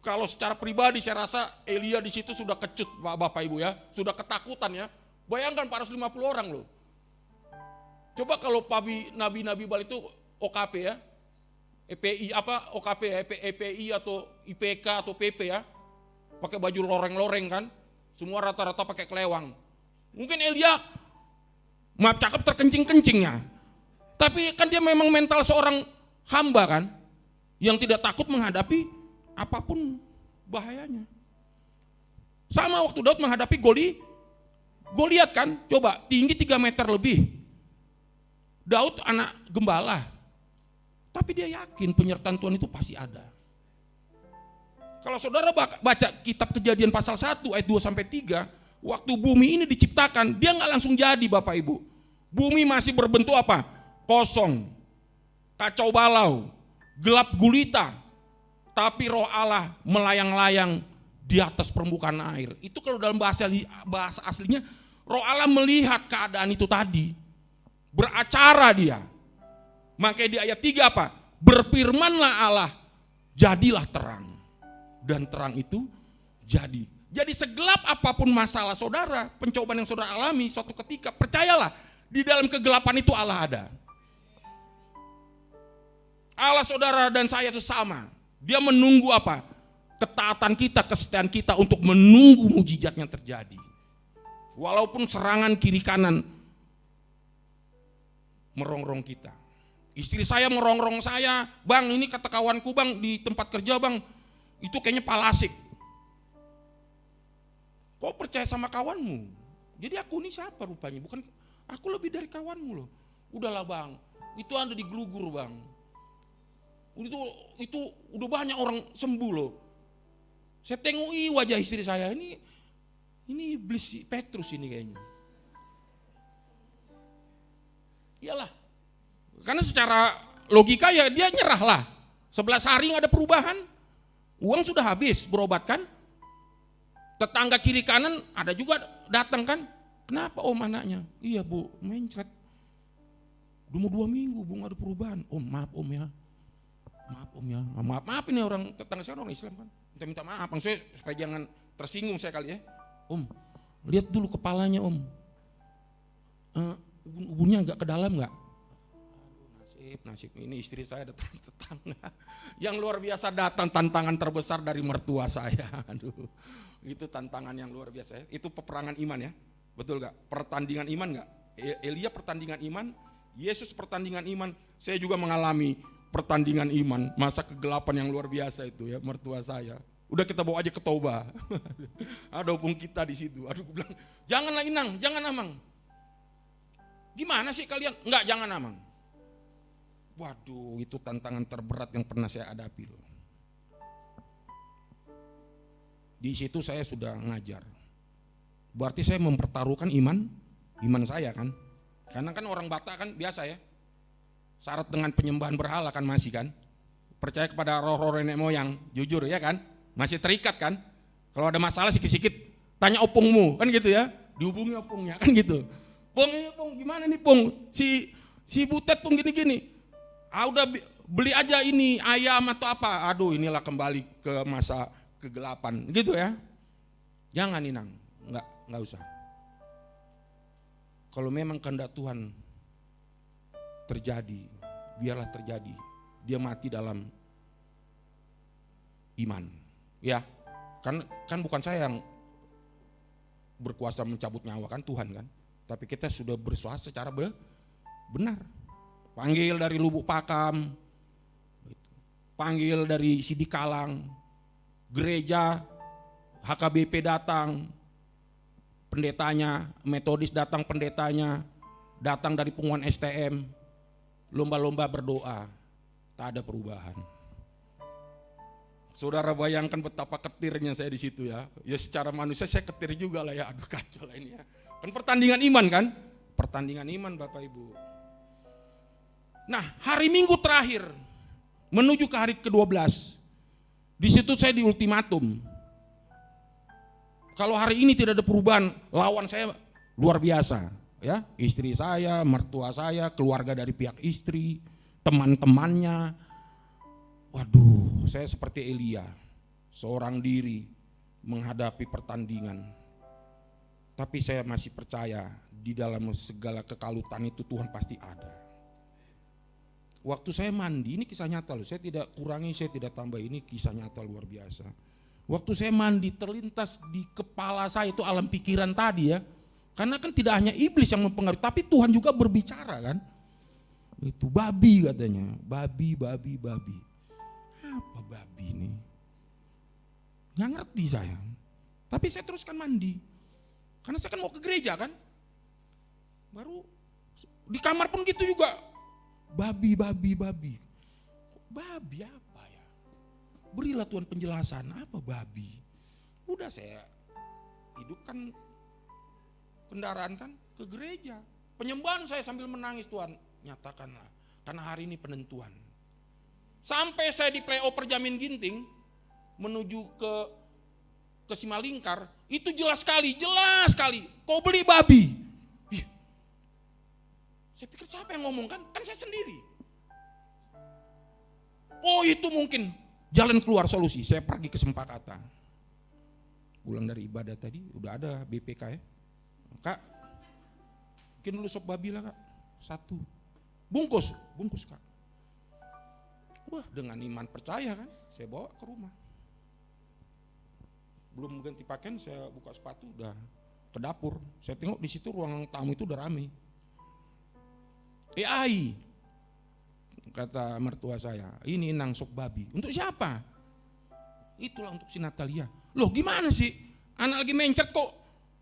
Kalau secara pribadi saya rasa Elia di situ sudah kecut Bapak Ibu ya, sudah ketakutan ya. Bayangkan 450 orang loh. Coba kalau nabi-nabi Baal itu OKP ya, EPI apa OKP ya, EPI atau IPK atau PP ya, pakai baju loreng-loreng kan, semua rata-rata pakai kelewang. Mungkin Elia maaf cakep terkencing-kencingnya, tapi kan dia memang mental seorang hamba kan, yang tidak takut menghadapi apapun bahayanya. Sama waktu Daud menghadapi Goliat kan, coba tinggi 3 meter lebih. Daud anak gembala, tapi dia yakin penyertaan Tuhan itu pasti ada. Kalau saudara baca kitab Kejadian pasal 1 ayat 2-3, waktu bumi ini diciptakan, dia nggak langsung jadi Bapak Ibu. Bumi masih berbentuk apa? Kosong, kacau balau, gelap gulita. Tapi roh Allah melayang-layang di atas permukaan air. Itu kalau dalam bahasa aslinya, roh Allah melihat keadaan itu tadi. Beracara dia. Makanya di ayat 3 apa? Berfirmanlah Allah, jadilah terang. Dan terang itu jadi. Jadi segelap apapun masalah saudara, pencobaan yang saudara alami suatu ketika, percayalah, di dalam kegelapan itu Allah ada. Allah saudara dan saya itu sama. Dia menunggu apa? Ketaatan kita, kesetiaan kita untuk menunggu mujizatnya terjadi. Walaupun serangan kiri kanan merongrong kita. Istri saya merongrong saya, bang ini kata kawanku bang di tempat kerja bang, itu kayaknya palasik. Kok percaya sama kawanmu? Jadi aku ini siapa rupanya? Bukan, aku lebih dari kawanmu loh. Udahlah bang, itu Anda diglugur bang. Itu udah banyak orang sembuh loh. Saya tengok wajah istri saya, ini iblis Petrus ini kayaknya. Iyalah, karena secara logika ya dia nyerah lah. 11 hari nggak ada perubahan, uang sudah habis berobat kan. Tetangga kiri kanan ada juga datang kan. Kenapa om anaknya? Iya bu, mencret. Udah mau 2 minggu bu nggak ada perubahan. Om maaf om ya. Maaf om ya, maaf ini orang tetangga saya orang Islam kan, minta maaf, maksudnya supaya jangan tersinggung saya kali ya. Om, lihat dulu kepalanya om, ubun-ubunnya agak ke dalam nggak? nasib. Ini istri saya ada tetangga yang luar biasa datang, tantangan terbesar dari mertua saya. Aduh, itu tantangan yang luar biasa ya. Itu peperangan iman ya, betul gak? Pertandingan iman gak? Elia pertandingan iman, Yesus pertandingan iman. Saya juga mengalami pertandingan iman, masa kegelapan yang luar biasa itu ya, mertua saya. Udah kita bawa aja ke Toba. Ada hubung kita di situ. Aduh, gue bilang, janganlah Inang, jangan Amang. Gimana sih kalian? Enggak, jangan Amang. Waduh, itu tantangan terberat yang pernah saya hadapi loh. Di situ saya sudah ngajar. Berarti saya mempertaruhkan iman saya kan. Karena kan orang Batak kan biasa ya. Syarat dengan penyembahan berhala kan masih kan. Percaya kepada roh-roh nenek moyang, jujur ya kan. Masih terikat kan. Kalau ada masalah sikit-sikit tanya opungmu kan gitu ya. Dihubungi opungnya kan gitu. Pung, gimana nih Pung? Si Butet Pung gini-gini. Udah beli aja ini ayam atau apa. Aduh, inilah kembali ke masa kegelapan gitu ya. Jangan Inang, enggak usah. Kalau memang kehendak Tuhan terjadi, biarlah terjadi. Dia mati dalam iman. Ya, kan bukan saya yang berkuasa mencabut nyawa kan, Tuhan kan. Tapi kita sudah bersuara secara benar. Panggil dari Lubuk Pakam, panggil dari Sidikalang, gereja, HKBP datang, pendetanya, Metodis datang pendetanya, datang dari pengumuman STM, lomba-lomba berdoa, tak ada perubahan. Saudara bayangkan betapa ketirnya saya di situ ya. Ya secara manusia saya ketir juga lah ya, aduh kacau lah ini ya. Kan pertandingan iman kan? Pertandingan iman Bapak Ibu. Nah, hari Minggu terakhir menuju ke hari ke-12. Di situ saya di ultimatum. Kalau hari ini tidak ada perubahan, lawan saya luar biasa, ya. Istri saya, mertua saya, keluarga dari pihak istri, teman-temannya. Waduh, saya seperti Elia, seorang diri menghadapi pertandingan. Tapi saya masih percaya di dalam segala kekalutan itu Tuhan pasti ada. Waktu saya mandi, ini kisah nyata loh, saya tidak kurangi, saya tidak tambah, ini kisah nyata luar biasa. Waktu saya mandi terlintas di kepala saya itu alam pikiran tadi ya. Karena kan tidak hanya iblis yang mempengaruhi, tapi Tuhan juga berbicara kan. Itu babi katanya, babi. Apa babi ini? Nggak ngerti saya. Tapi saya teruskan mandi. Karena saya kan mau ke gereja kan. Baru di kamar pun gitu juga. Babi. Babi apa ya? Berilah Tuhan penjelasan, apa babi? Udah saya hidupkan kendaraan kan ke gereja. Penyembahan saya sambil menangis, Tuhan nyatakanlah. Karena hari ini penentuan. Sampai saya di playover Jamin Ginting menuju ke Simalingkar, itu jelas sekali. Kau beli babi. Ih, saya pikir siapa yang ngomong kan saya sendiri. Oh itu mungkin jalan keluar solusi. Saya pergi ke Sempakata. Pulang dari ibadah tadi udah ada BPK ya. Kak, bikin dulu sop babi lah Kak. 1 bungkus Kak. Wah dengan iman percaya kan, saya bawa ke rumah. Belum ganti pakaian, saya buka sepatu, udah ke dapur. Saya tengok di situ ruang tamu itu udah rame. Ai, kata mertua saya, ini Inang sop babi. Untuk siapa? Itulah untuk si Natalia. Loh gimana sih? Anak lagi mencet kok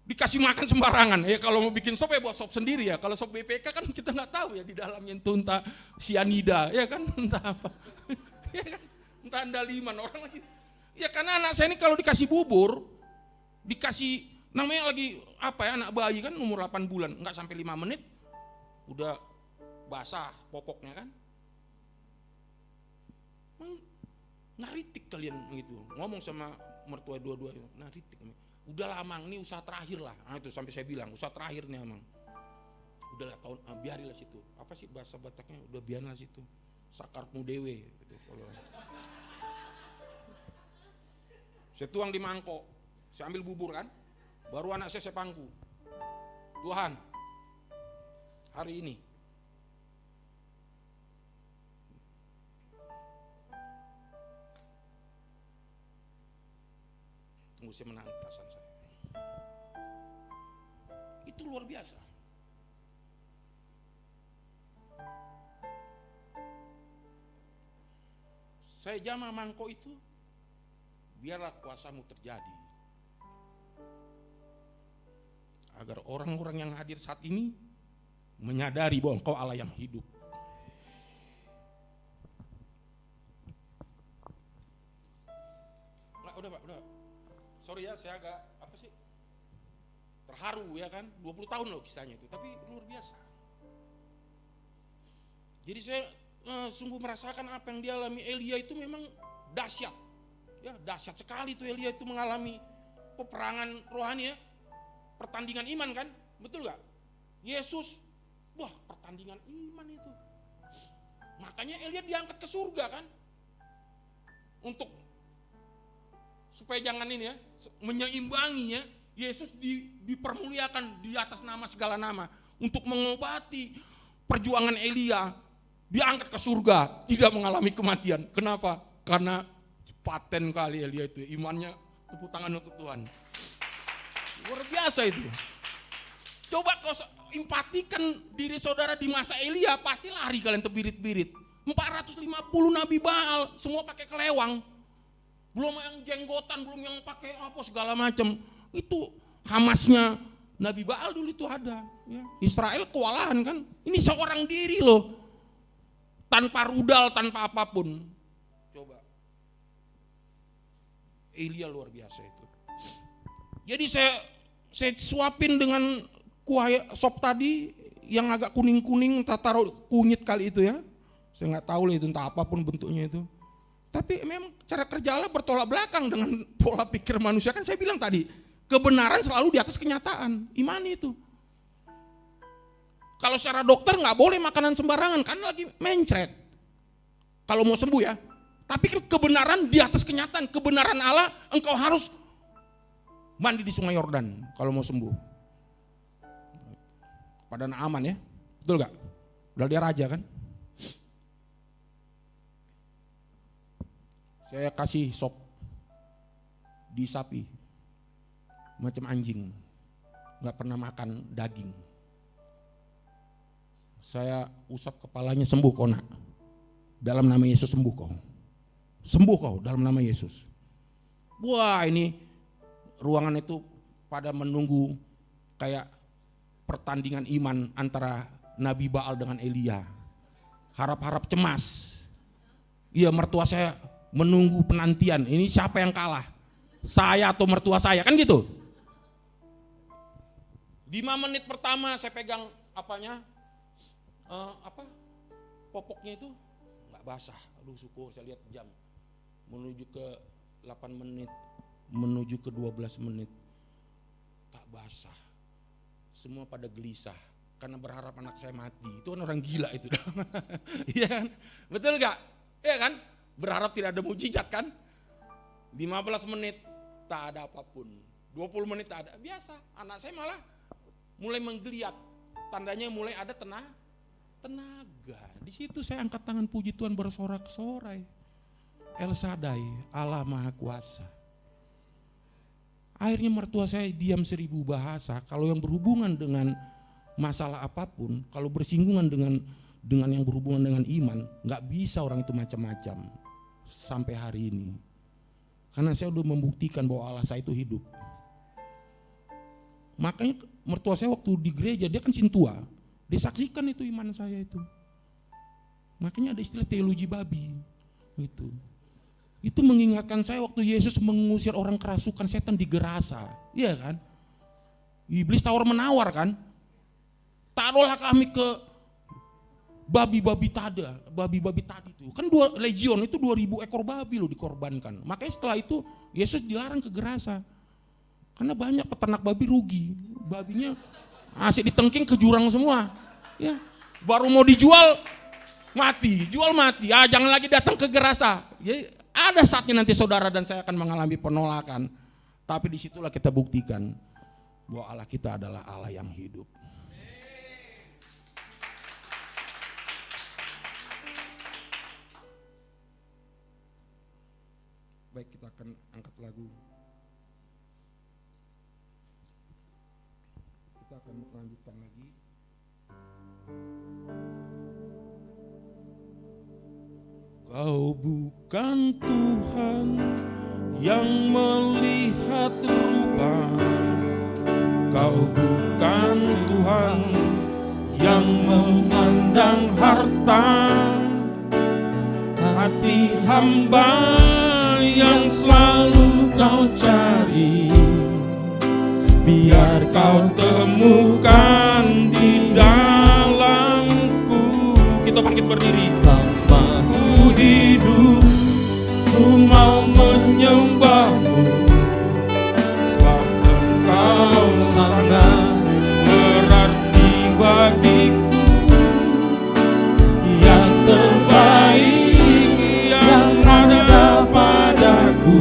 dikasih makan sembarangan. Ya kalau mau bikin sop ya buat sop sendiri ya. Kalau sop BPK kan kita nggak tahu ya di dalamnya itu entah sianida, ya kan entah apa. Ya kan? Entah andaliman orang lagi. Ya karena anak saya ini kalau dikasih bubur, dikasih namanya lagi apa ya, anak bayi kan umur 8 bulan, enggak sampai 5 menit udah basah popoknya kan. Ngaritik kalian gitu, ngomong sama mertua dua-dua, ngaritik. Udah lah Mang, ini usaha terakhir lah. Nah itu sampai saya bilang, usaha terakhir nih Mang. Udahlah tahun, biarilah situ. Apa sih bahasa Bataknya? Udah biarlah situ. Sakarmu dewe gitu. Saya tuang di mangkok, saya ambil bubur kan, baru anak saya pangku. Tuhan, hari ini Tunggu saya menahan perasaan saya. Itu luar biasa. Saya jamah mangkok itu, biarlah kuasamu terjadi. Agar orang-orang yang hadir saat ini menyadari bahwa Engkau Allah yang hidup. Nah, udah Pak, udah. Sorry ya, saya agak terharu ya kan. 20 tahun loh kisahnya itu, tapi luar biasa. Jadi saya sungguh merasakan apa yang dialami Elia itu memang dahsyat. Ya, dahsyat sekali itu Elia itu mengalami peperangan rohani ya. Pertandingan iman kan? Betul gak? Yesus, wah pertandingan iman itu. Makanya Elia diangkat ke surga kan? Untuk supaya jangan ini ya, menyeimbangi ya, Yesus dipermuliakan di atas nama segala nama. Untuk mengobati perjuangan Elia, diangkat ke surga, tidak mengalami kematian. Kenapa? Karena paten kali Elia itu, imannya, tepuk tangan untuk Tuhan. Luar biasa itu. Coba kau empatikan diri saudara di masa Elia, pasti lari kalian terbirit-birit. 450 nabi Baal, semua pakai kelewang. Belum yang jenggotan, belum yang pakai apa segala macam. Itu Hamasnya Nabi Baal dulu itu ada. Ya. Israel kewalahan kan. Ini seorang diri loh. Tanpa rudal, tanpa apapun. Coba. Elia luar biasa itu. Jadi saya suapin dengan kuah sop tadi yang agak kuning-kuning, taruh kunyit kali itu ya. Saya nggak tahu lah itu entah apapun bentuknya itu. Tapi memang cara kerja Allah bertolak belakang dengan pola pikir manusia. Kan saya bilang tadi, kebenaran selalu di atas kenyataan. Imani itu. Kalau secara dokter nggak boleh makanan sembarangan, kan lagi mencret. Kalau mau sembuh ya. Tapi kan kebenaran di atas kenyataan. Kebenaran Allah, engkau harus mandi di Sungai Yordan kalau mau sembuh. Pada Naaman ya, betul gak? Udah dia raja kan? Saya kasih sop di sapi, macam anjing, gak pernah makan daging. Saya usap kepalanya, sembuh kau nak. Dalam nama Yesus sembuh kau. Sembuh kau dalam nama Yesus. Wah ini ruangan itu pada menunggu kayak pertandingan iman antara Nabi Baal dengan Elia. Harap-harap cemas. Iya, mertua saya menunggu penantian. Ini siapa yang kalah? Saya atau mertua saya, kan gitu. 5 menit pertama saya pegang popoknya itu nggak basah. Aduh syukur, saya lihat jam. Menuju ke 8 menit, menuju ke 12 menit. Tak basah. Semua pada gelisah karena berharap anak saya mati. Itu kan orang gila itu. Iya kan? Betul gak? Iya kan? Berharap tidak ada mujizat kan? 15 menit tak ada apapun. 20 menit tak ada. Biasa. Anak saya malah mulai menggeliat. Tandanya mulai ada tenaga. Di situ saya angkat tangan puji Tuhan bersorak-sorai. El Shaddai, Allah Maha Kuasa. Akhirnya mertua saya diam 1000 bahasa. Kalau yang berhubungan dengan masalah apapun, kalau bersinggungan dengan yang berhubungan dengan iman, nggak bisa orang itu macam-macam sampai hari ini. Karena saya udah membuktikan bahwa Allah saya itu hidup. Makanya mertua saya waktu di gereja, dia kan sintua, disaksikan itu iman saya itu. Makanya ada istilah teologi babi gitu. Itu mengingatkan saya waktu Yesus mengusir orang kerasukan setan di Gerasa. Iya kan? Iblis tawar-menawar kan? Taruhlah kami ke babi-babi tadi itu. Kan 2 legion itu 2000 ekor babi loh dikorbankan. Makanya setelah itu Yesus dilarang ke Gerasa. Karena banyak peternak babi rugi. Babinya asik ditengking ke jurang semua. Ya, baru mau dijual mati, jual mati. Ah, jangan lagi datang ke Gerasa. Ya, ada saatnya nanti saudara dan saya akan mengalami penolakan. Tapi disitulah kita buktikan bahwa Allah kita adalah Allah yang hidup. Baik, kita akan angkat lagu kita akan melanjutkan lagi. Kau bukan Tuhan yang melihat rupa, Kau bukan Tuhan yang memandang harta, hati hamba yang selalu Kau cari, biar Kau temukan di dalamku. Kita bangkit berdiri. Ku hidup, ku mau menyembah-Mu, sebab Engkau sangat berarti bagiku. Yang terbaik yang ada padaku,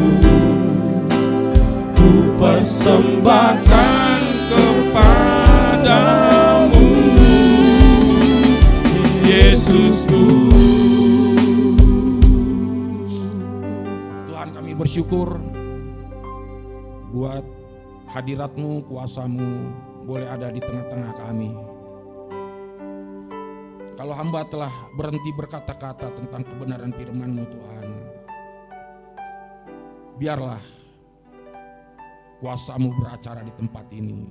ku persembahkan kepadamu, Yesusku. Tuhan, kami bersyukur buat hadirat-Mu, kuasa-Mu boleh ada di tengah-tengah kami. Kalau hamba telah berhenti berkata-kata tentang kebenaran firman-Mu, Tuhan, biarlah kuasa-Mu beracara di tempat ini,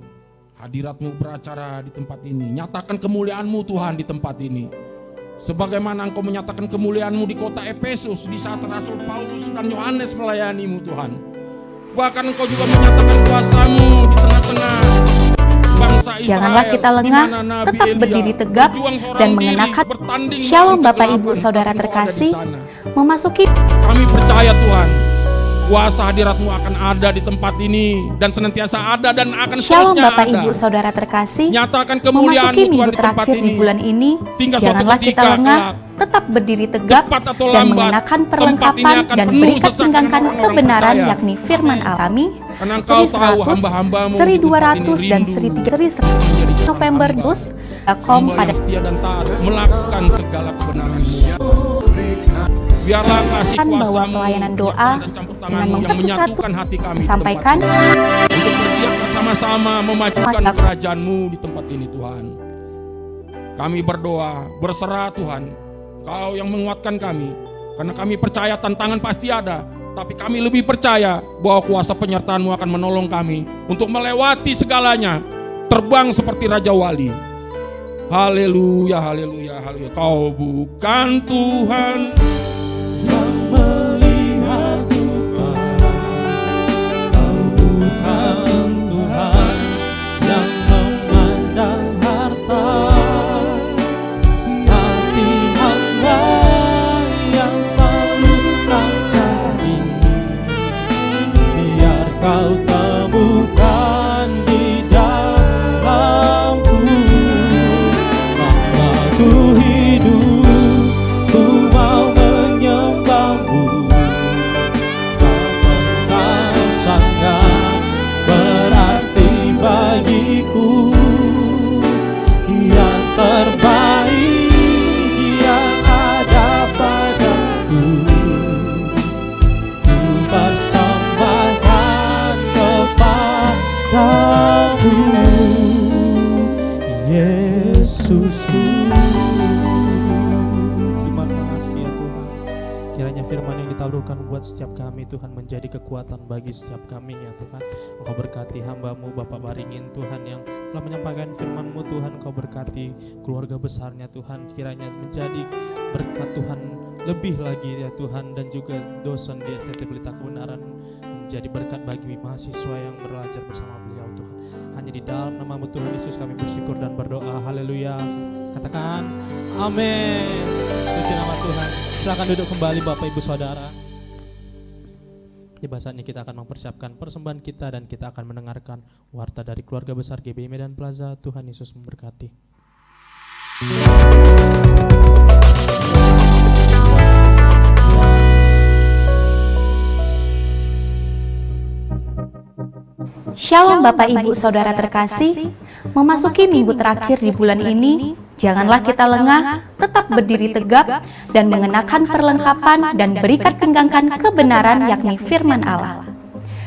hadirat-Mu beracara di tempat ini. Nyatakan kemuliaan-Mu, Tuhan, di tempat ini, sebagaimana Engkau menyatakan kemuliaan-Mu di kota Efesus di saat Rasul Paulus dan Yohanes melayani-Mu, Tuhan. Bahkan Engkau juga menyatakan kuasa-Mu di tengah-tengah bangsa Israel. Janganlah kita lengah, tetap berdiri tegak dan mengenakan Shalom Bapak Ibu Saudara terkasih, memasuki. Kami percaya, Tuhan, kuasa hadirat-Mu akan ada di tempat ini dan senantiasa ada dan akan Shalom seterusnya Bapak ada. Ibu Saudara terkasih, Nyatakan kemuliaan-Mu, memasuki Tuhan, minggu di tempat terakhir di ini. bulan ini. Sehingga suatu Janganlah kita ketika lengah, kelak, tetap berdiri tegak cepat atau dan lambat, mengenakan tempat ini perlengkapan akan dan penuh berikat sesak dengan pinggangkan orang-orang kebenaran, percaya. yakni firman Allah. Kami Karena Engkau seri tahu 100, hamba-hamba-Mu seri di tempat 200 ini dan rindu seri 300 menjadi November hamba. dus Hamba pada yang setia dan taat melakukan segala kebenaran-Mu. Biarlah kasih bahwa kuasa-Mu pelayanan doa dan campur dengan tangan-Mu yang mempersatu menyatukan hati kami di sampaikan tempat ini. Untuk berdiam bersama-sama memajukan Mas- kerajaan-Mu di tempat ini, Tuhan. Kami berdoa, berserah, Tuhan, Kau yang menguatkan kami, karena kami percaya tantangan pasti ada, tapi kami lebih percaya bahwa kuasa penyertaan-Mu akan menolong kami untuk melewati segalanya, terbang seperti Raja Wali. Haleluya, haleluya, haleluya. Kau bukan Tuhan yang melihat Tuhan, Kau bukan Tuhan yang memandang harta, hati hamba yang selalu Kau cari, biar Kau temukan di dalamku. Selama ku hidup, ku mau menyembah-Mu, karena Kau sangat berarti bagiku. Yang terbaik yang ada padaku, ku persembahkan kepadamu, Yesusku. Terima kasih ya Tuhan. Kiranya firman yang ditaburkan buat setiap kami, Tuhan, menjadi kekuatan bagi setiap kami ya Tuhan. Engkau berkati hamba-Mu Bapak Baringin, Tuhan, yang telah menyampaikan firman-Mu, Tuhan. Engkau berkati keluarga besarnya, Tuhan. Kiranya menjadi berkat, Tuhan, lebih lagi ya Tuhan. Dan juga dosen di STT Pelita Kebenaran menjadi berkat bagi mahasiswa yang belajar bersama beliau, Tuhan. Hanya di dalam nama-Mu Tuhan Yesus kami bersyukur dan berdoa. Haleluya. Katakan amin. Puji nama Tuhan. Silakan duduk kembali Bapak Ibu Saudara. Di saat ini kita akan mempersiapkan persembahan kita dan kita akan mendengarkan warta dari keluarga besar GBI Medan Plaza. Tuhan Yesus memberkati. Shalom Bapak Ibu Saudara terkasih, memasuki minggu terakhir di bulan ini, janganlah kita lengah, tetap berdiri tegak dan mengenakan perlengkapan dan berikat pinggangkan kebenaran, yakni firman Allah.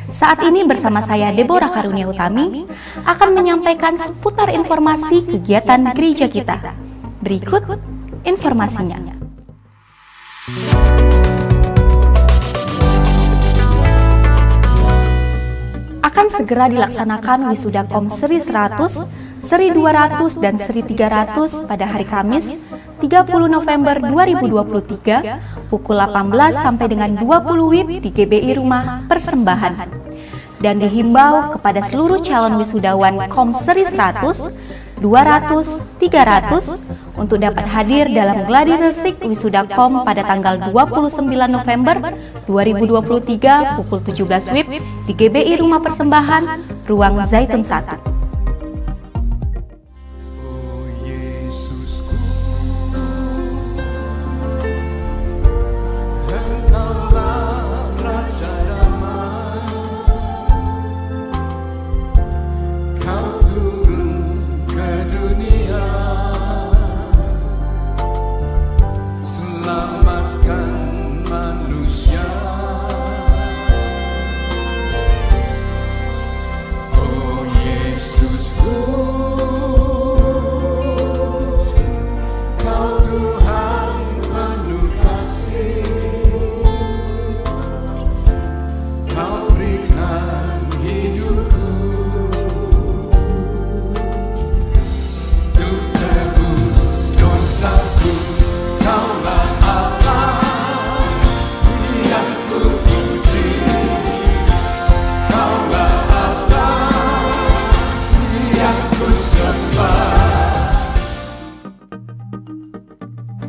Saat ini bersama saya Deborah Karunia Utami akan menyampaikan seputar informasi kegiatan gereja kita. Berikut informasinya. Akan segera dilaksanakan wisuda KOM Seri 100, Seri 200, dan Seri 300 pada hari Kamis 30 November 2023 pukul 18 sampai dengan 20 WIB di GBI Rumah Persembahan. Dan dihimbau kepada seluruh calon wisudawan KOM Seri 100, 200, 300 untuk dapat hadir dalam gladi resik wisuda KOM pada tanggal 29 November 2023 pukul 17 WIB di GBI Rumah Persembahan, Ruang Zaitun 1.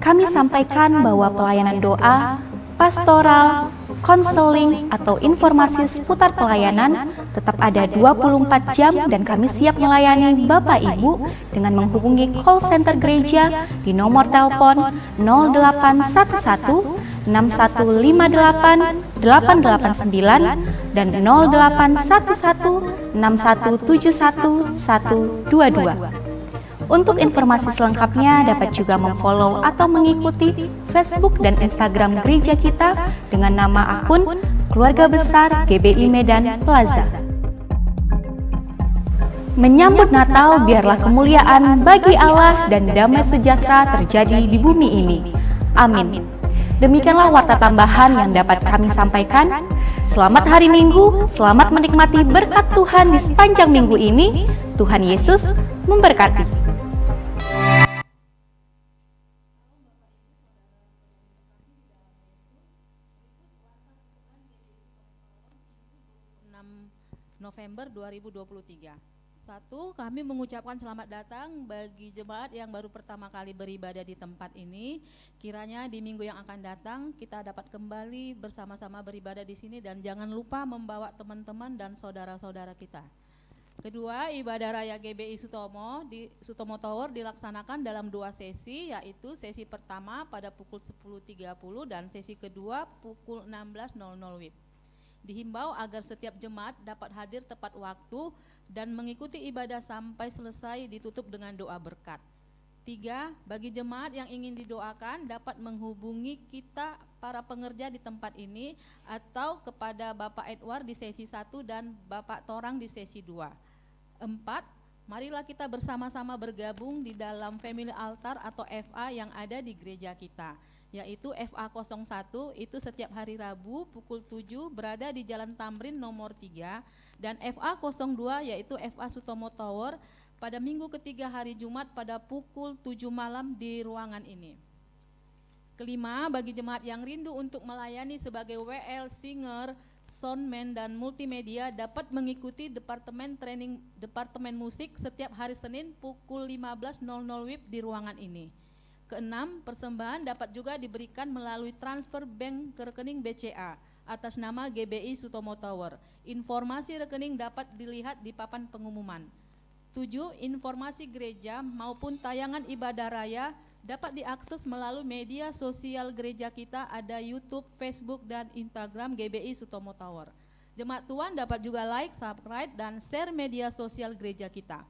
Kami sampaikan bahwa pelayanan doa, pastoral, konseling, atau informasi seputar pelayanan tetap ada 24 jam dan kami siap melayani Bapak Ibu dengan menghubungi call center gereja di nomor telepon 0811 6158 889 dan 0811 6171 122. Untuk informasi selengkapnya dapat juga memfollow atau mengikuti Facebook dan Instagram gereja kita dengan nama akun Keluarga Besar GBI Medan Plaza. Menyambut Natal, biarlah kemuliaan bagi Allah dan damai sejahtera terjadi di bumi ini. Amin. Demikianlah warta tambahan yang dapat kami sampaikan. Selamat hari Minggu, selamat menikmati berkat Tuhan di sepanjang minggu ini. Tuhan Yesus memberkati. November 2023. 1. Kami mengucapkan selamat datang bagi jemaat yang baru pertama kali beribadah di tempat ini. Kiranya di minggu yang akan datang kita dapat kembali bersama-sama beribadah di sini dan jangan lupa membawa teman-teman dan saudara-saudara kita. Kedua, ibadah raya GBI Sutomo di Sutomo Tower dilaksanakan dalam 2 sesi, yaitu sesi pertama pada pukul 10.30 dan sesi kedua pukul 16.00 WIB. Dihimbau agar setiap jemaat dapat hadir tepat waktu dan mengikuti ibadah sampai selesai ditutup dengan doa berkat. 3. Bagi jemaat yang ingin didoakan dapat menghubungi kita para pengerja di tempat ini atau kepada Bapak Edward di sesi 1 dan Bapak Torang di sesi 2. 4. Marilah kita bersama-sama bergabung di dalam Family Altar atau FA yang ada di gereja kita, yaitu FA 01 itu setiap hari Rabu pukul 7 berada di Jalan Tamrin nomor 3 dan FA 02 yaitu FA Sutomo Tower pada minggu ketiga hari Jumat pada pukul 7 malam di ruangan ini. Kelima, bagi jemaat yang rindu untuk melayani sebagai WL, singer, soundman dan multimedia dapat mengikuti Departemen Musik setiap hari Senin pukul 15.00 WIB di ruangan ini. Keenam, persembahan dapat juga diberikan melalui transfer bank ke rekening BCA atas nama GBI Sutomo Tower. Informasi rekening dapat dilihat di papan pengumuman. 7. Informasi gereja maupun tayangan ibadah raya dapat diakses melalui media sosial gereja kita, ada YouTube, Facebook, dan Instagram GBI Sutomo Tower. Jemaat Tuhan dapat juga like, subscribe, dan share media sosial gereja kita.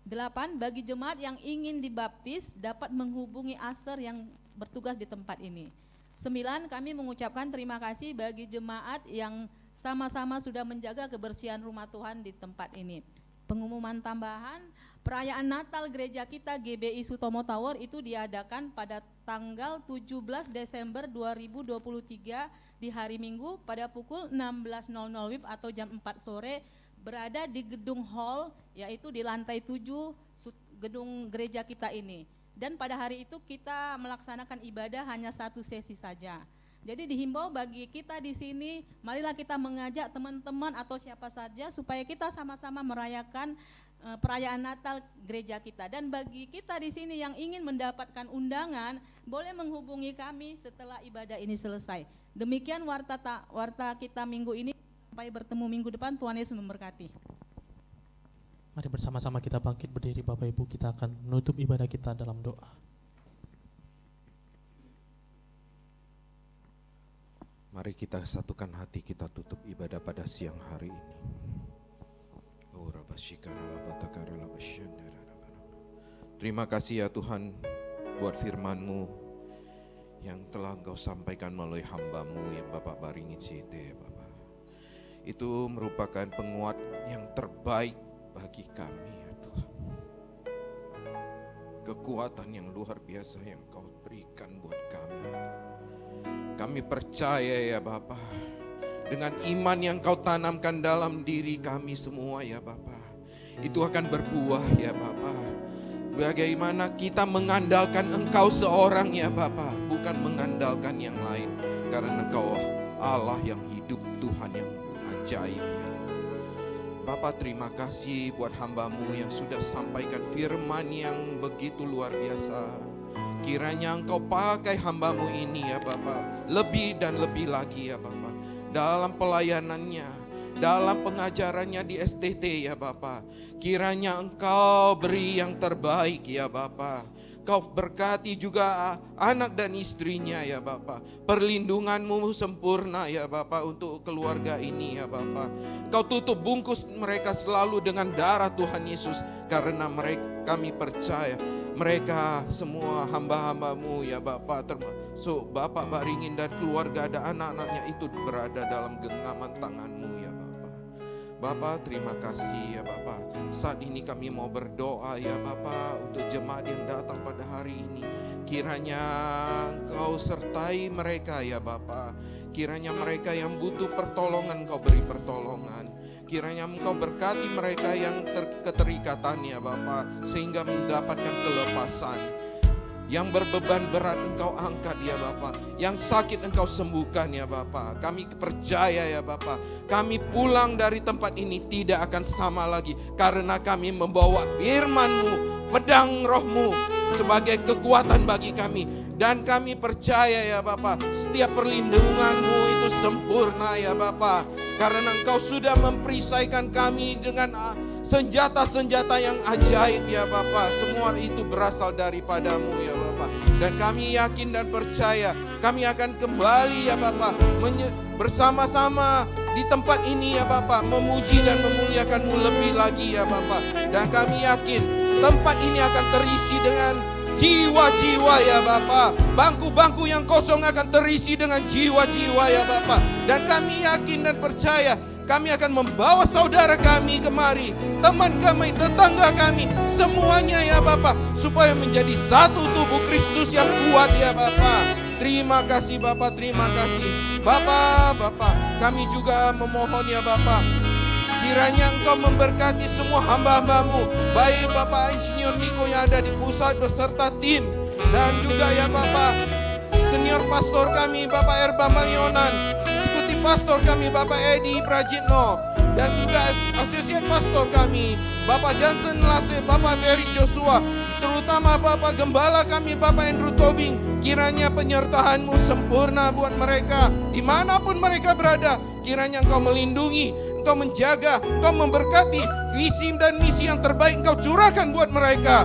8. Bagi jemaat yang ingin dibaptis dapat menghubungi Aser yang bertugas di tempat ini. 9. Kami mengucapkan terima kasih bagi jemaat yang sama-sama sudah menjaga kebersihan rumah Tuhan di tempat ini. Pengumuman tambahan, perayaan Natal gereja kita GBI Sutomo Tower itu diadakan pada tanggal 17 Desember 2023 di hari Minggu pada pukul 16.00 WIB atau jam 4 sore, berada di gedung hall, yaitu di lantai 7 gedung gereja kita ini. Dan pada hari itu kita melaksanakan ibadah hanya 1 sesi saja. Jadi dihimbau bagi kita di sini, marilah kita mengajak teman-teman atau siapa saja supaya kita sama-sama merayakan perayaan Natal gereja kita. Dan bagi kita di sini yang ingin mendapatkan undangan, boleh menghubungi kami setelah ibadah ini selesai. Demikian warta kita minggu ini, sampai bertemu minggu depan. Tuhan Yesus memberkati. Mari bersama-sama kita bangkit berdiri Bapak Ibu, kita akan menutup ibadah kita dalam doa. Mari kita satukan hati, kita tutup ibadah pada siang hari ini. Terima kasih ya Tuhan buat firman-Mu yang telah Engkau sampaikan melalui hamba-Mu ya Bapak Baringin Cite ya Bapak. Itu merupakan penguat yang terbaik bagi kami ya Tuhan. Kekuatan yang luar biasa yang Kau berikan buat kami. Kami percaya ya Bapa, dengan iman yang Kau tanamkan dalam diri kami semua ya Bapa, itu akan berbuah ya Bapa. Bagaimana kita mengandalkan Engkau seorang ya Bapa, bukan mengandalkan yang lain, karena Engkau Allah yang hidup, Tuhan yang ajaib ya. Bapak terima kasih buat hamba-Mu yang sudah sampaikan firman yang begitu luar biasa. Kiranya Engkau pakai hamba-Mu ini ya Bapak, lebih dan lebih lagi ya Bapak, dalam pelayanannya, dalam pengajarannya di STT ya Bapak. Kiranya Engkau beri yang terbaik ya Bapak. Kau berkati juga anak dan istrinya ya Bapa. Perlindungan-Mu sempurna ya Bapa untuk keluarga ini ya Bapa. Kau tutup bungkus mereka selalu dengan darah Tuhan Yesus. Karena kami percaya mereka semua hamba-hamba-Mu ya Bapa, termasuk Bapak Baringin dan keluarga dan anak-anaknya itu berada dalam genggaman tangan-Mu ya Bapa. Bapa terima kasih ya Bapa. Saat ini kami mau berdoa ya Bapa untuk jemaat yang datang pada hari ini. Kiranya Engkau sertai mereka ya Bapa. Kiranya mereka yang butuh pertolongan Engkau beri pertolongan. Kiranya Engkau berkati mereka yang keterikatan ya Bapa, sehingga mendapatkan kelepasan. Yang berbeban berat Engkau angkat ya Bapa, yang sakit Engkau sembuhkan ya Bapa. Kami percaya ya Bapa, kami pulang dari tempat ini tidak akan sama lagi, karena kami membawa firman-Mu, pedang Roh-Mu sebagai kekuatan bagi kami. Dan kami percaya ya Bapa, setiap perlindungan-Mu itu sempurna ya Bapa, karena Engkau sudah memperisaikan kami dengan senjata-senjata yang ajaib ya Bapa. Semua itu berasal daripada-Mu ya Bapa. Dan kami yakin dan percaya kami akan kembali ya Bapa, bersama-sama di tempat ini ya Bapa, memuji dan memuliakan-Mu lebih lagi ya Bapa. Dan kami yakin tempat ini akan terisi dengan jiwa-jiwa ya Bapa. Bangku-bangku yang kosong akan terisi dengan jiwa-jiwa ya Bapa. Dan kami yakin dan percaya kami akan membawa saudara kami kemari, teman kami, tetangga kami, semuanya ya Bapa, supaya menjadi satu tubuh Kristus yang kuat ya Bapa. Terima kasih Bapa, terima kasih Bapa. Kami juga memohon ya Bapa, kiranya Engkau memberkati semua hamba-hamba-Mu, baik Bapak Insinyur Niko yang ada di pusat beserta tim, dan juga ya Bapak senior pastor kami Bapak Bambang Yonan, sekuti pastor kami Bapak Edi Prajitno, dan juga asosiat pastor kami Bapak Johnson Lase, Bapak Ferry Joshua, terutama Bapak Gembala kami Bapak Andrew Tobing. Kiranya penyertaan-Mu sempurna buat mereka dimanapun mereka berada. Kiranya Engkau melindungi, Engkau menjaga, Engkau memberkati, visi dan misi yang terbaik Engkau curahkan buat mereka.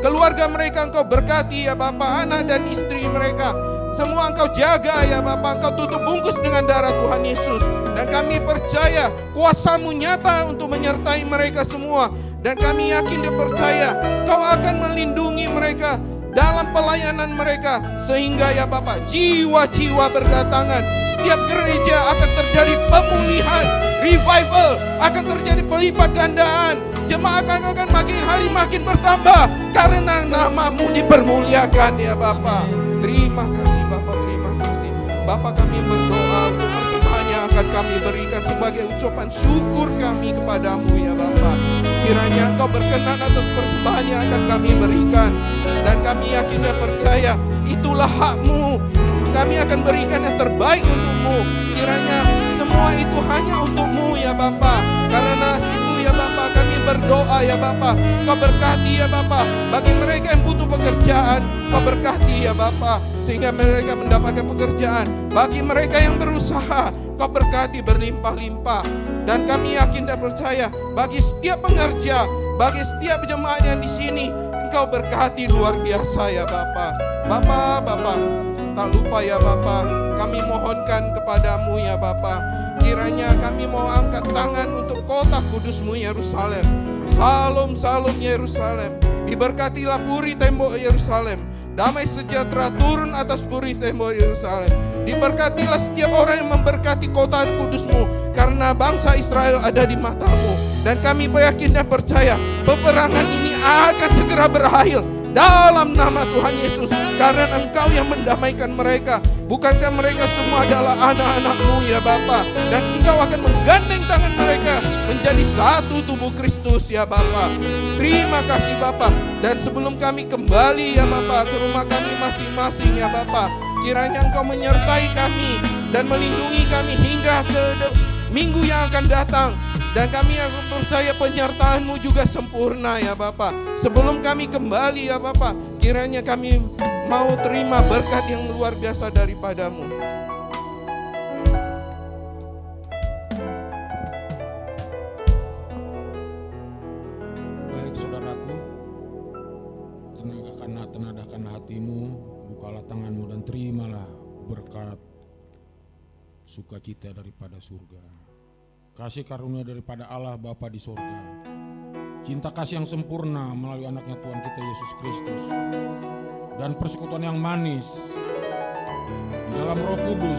Keluarga mereka Engkau berkati ya Bapak, anak dan istri mereka semua Engkau jaga ya Bapak. Engkau tutup bungkus dengan darah Tuhan Yesus. Dan kami percaya kuasa-Mu nyata untuk menyertai mereka semua. Dan kami yakin dan percaya Engkau akan melindungi mereka dalam pelayanan mereka, sehingga ya Bapak, jiwa-jiwa berdatangan. Setiap gereja akan terjadi pemulihan, revival, akan terjadi pelipat gandaan. Jemaat akan makin hari makin bertambah karena namamu dipermuliakan ya Bapak. Terima kasih Bapak, terima kasih Bapak. Kami berdoa untuk persembahan yang akan kami berikan sebagai ucapan syukur kami kepadamu ya Bapak. Kiranya Engkau berkenan atas persembahan yang akan kami berikan, dan kami yakin dan percaya itulah hakmu. Kami akan berikan yang terbaik untukmu. Kiranya semua itu hanya untukmu ya Bapak. Karena itu ya Bapak, kami berdoa ya Bapak, Kau berkati ya Bapak. Bagi mereka yang butuh pekerjaan, Kau berkati ya Bapak, sehingga mereka mendapatkan pekerjaan. Bagi mereka yang berusaha, Kau berkati berlimpah-limpah. Dan kami yakin dan percaya, bagi setiap pengerja, bagi setiap jemaat yang di sini, Engkau berkati luar biasa ya Bapak. Bapak, tak lupa ya Bapak, kami mohonkan kepadamu ya Bapak, kiranya kami mau angkat tangan untuk kota kudus-Mu Yerusalem. Salam Yerusalem, diberkatilah puri tembok Yerusalem. Damai sejahtera turun atas puri tembok Yerusalem. Diberkatilah setiap orang yang memberkati kota kudus-Mu, karena bangsa Israel ada di mata-Mu. Dan kami yakin dan percaya peperangan ini akan segera berakhir dalam nama Tuhan Yesus, karena Engkau yang mendamaikan mereka. Bukankah mereka semua adalah anak-anak-Mu ya Bapa? Dan Engkau akan menggandeng tangan mereka menjadi satu tubuh Kristus ya Bapa. Terima kasih Bapa. Dan sebelum kami kembali ya Bapa ke rumah kami masing-masing ya Bapa, kiranya Engkau menyertai kami dan melindungi kami hingga ke minggu yang akan datang. Dan kami akan percaya penyertaan-Mu juga sempurna ya Bapa. Sebelum kami kembali ya Bapa, kiranya kami mau terima berkat yang luar biasa daripada-Mu. Baik saudaraku, tenadakan hatimu, bukalah tanganmu dan terimalah berkat sukacita daripada surga. Kasih karunia daripada Allah Bapa di surga, cinta kasih yang sempurna melalui anaknya Tuhan kita Yesus Kristus, dan persekutuan yang manis di dalam Roh Kudus,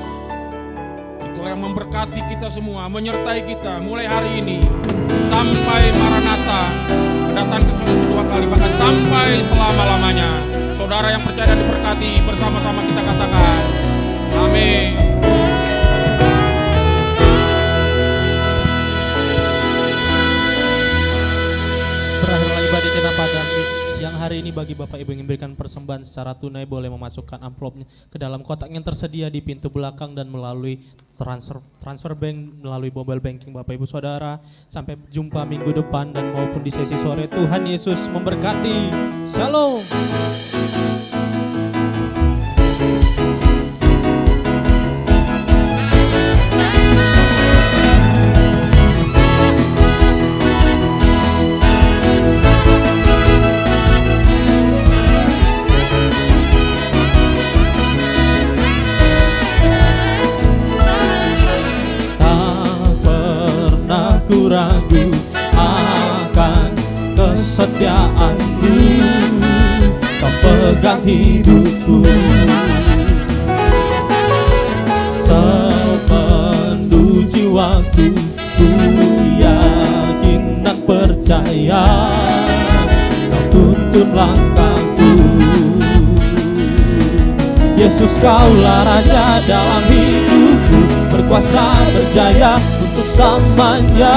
itulah yang memberkati kita semua, menyertai kita mulai hari ini sampai Maranatha, kedatangan Kristus yang kedua kali, bahkan sampai selama-lamanya. Saudara yang percaya dan diberkati, bersama-sama kita katakan amin. Berakhirlah ibadah kita pada siang hari ini. Bagi Bapak Ibu yang ingin berikan persembahan secara tunai, boleh memasukkan amplopnya ke dalam kotak yang tersedia di pintu belakang dan melalui transfer bank, melalui mobile banking Bapak Ibu Saudara. Sampai jumpa minggu depan dan maupun di sesi sore. Tuhan Yesus memberkati. Shalom. Ku ragu akan kesetiaan-Mu, Kau pegang hidupku sepenuh jiwaku. Ku yakin dan percaya Kau tuntun langkahku. Yesus, Kaulah Raja dalam hidupku, berkuasa berjaya untuk selamanya.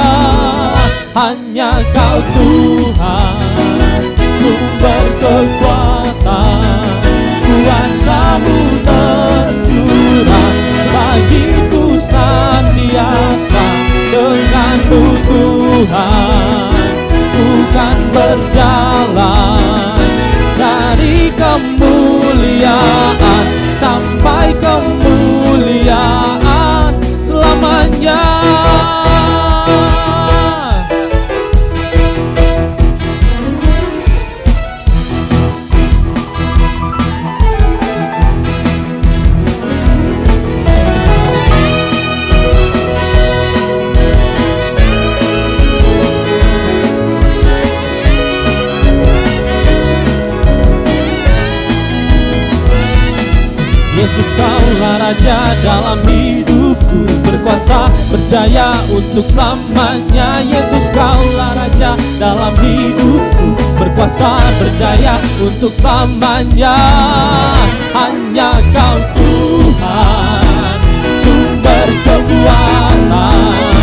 Hanya Kau Tuhan, sumber kekuatan, kuasa-Mu tercurah bagiku senantiasa. Denganmu Tuhan, bukan berjalan dari kemuliaan sampai kemuliaan selamanya. Raja dalam hidupku, berkuasa berjaya untuk selamanya. Yesus Kaulah Raja dalam hidupku, berkuasa berjaya untuk selamanya. Hanya Kau Tuhan, sumber kekuatan.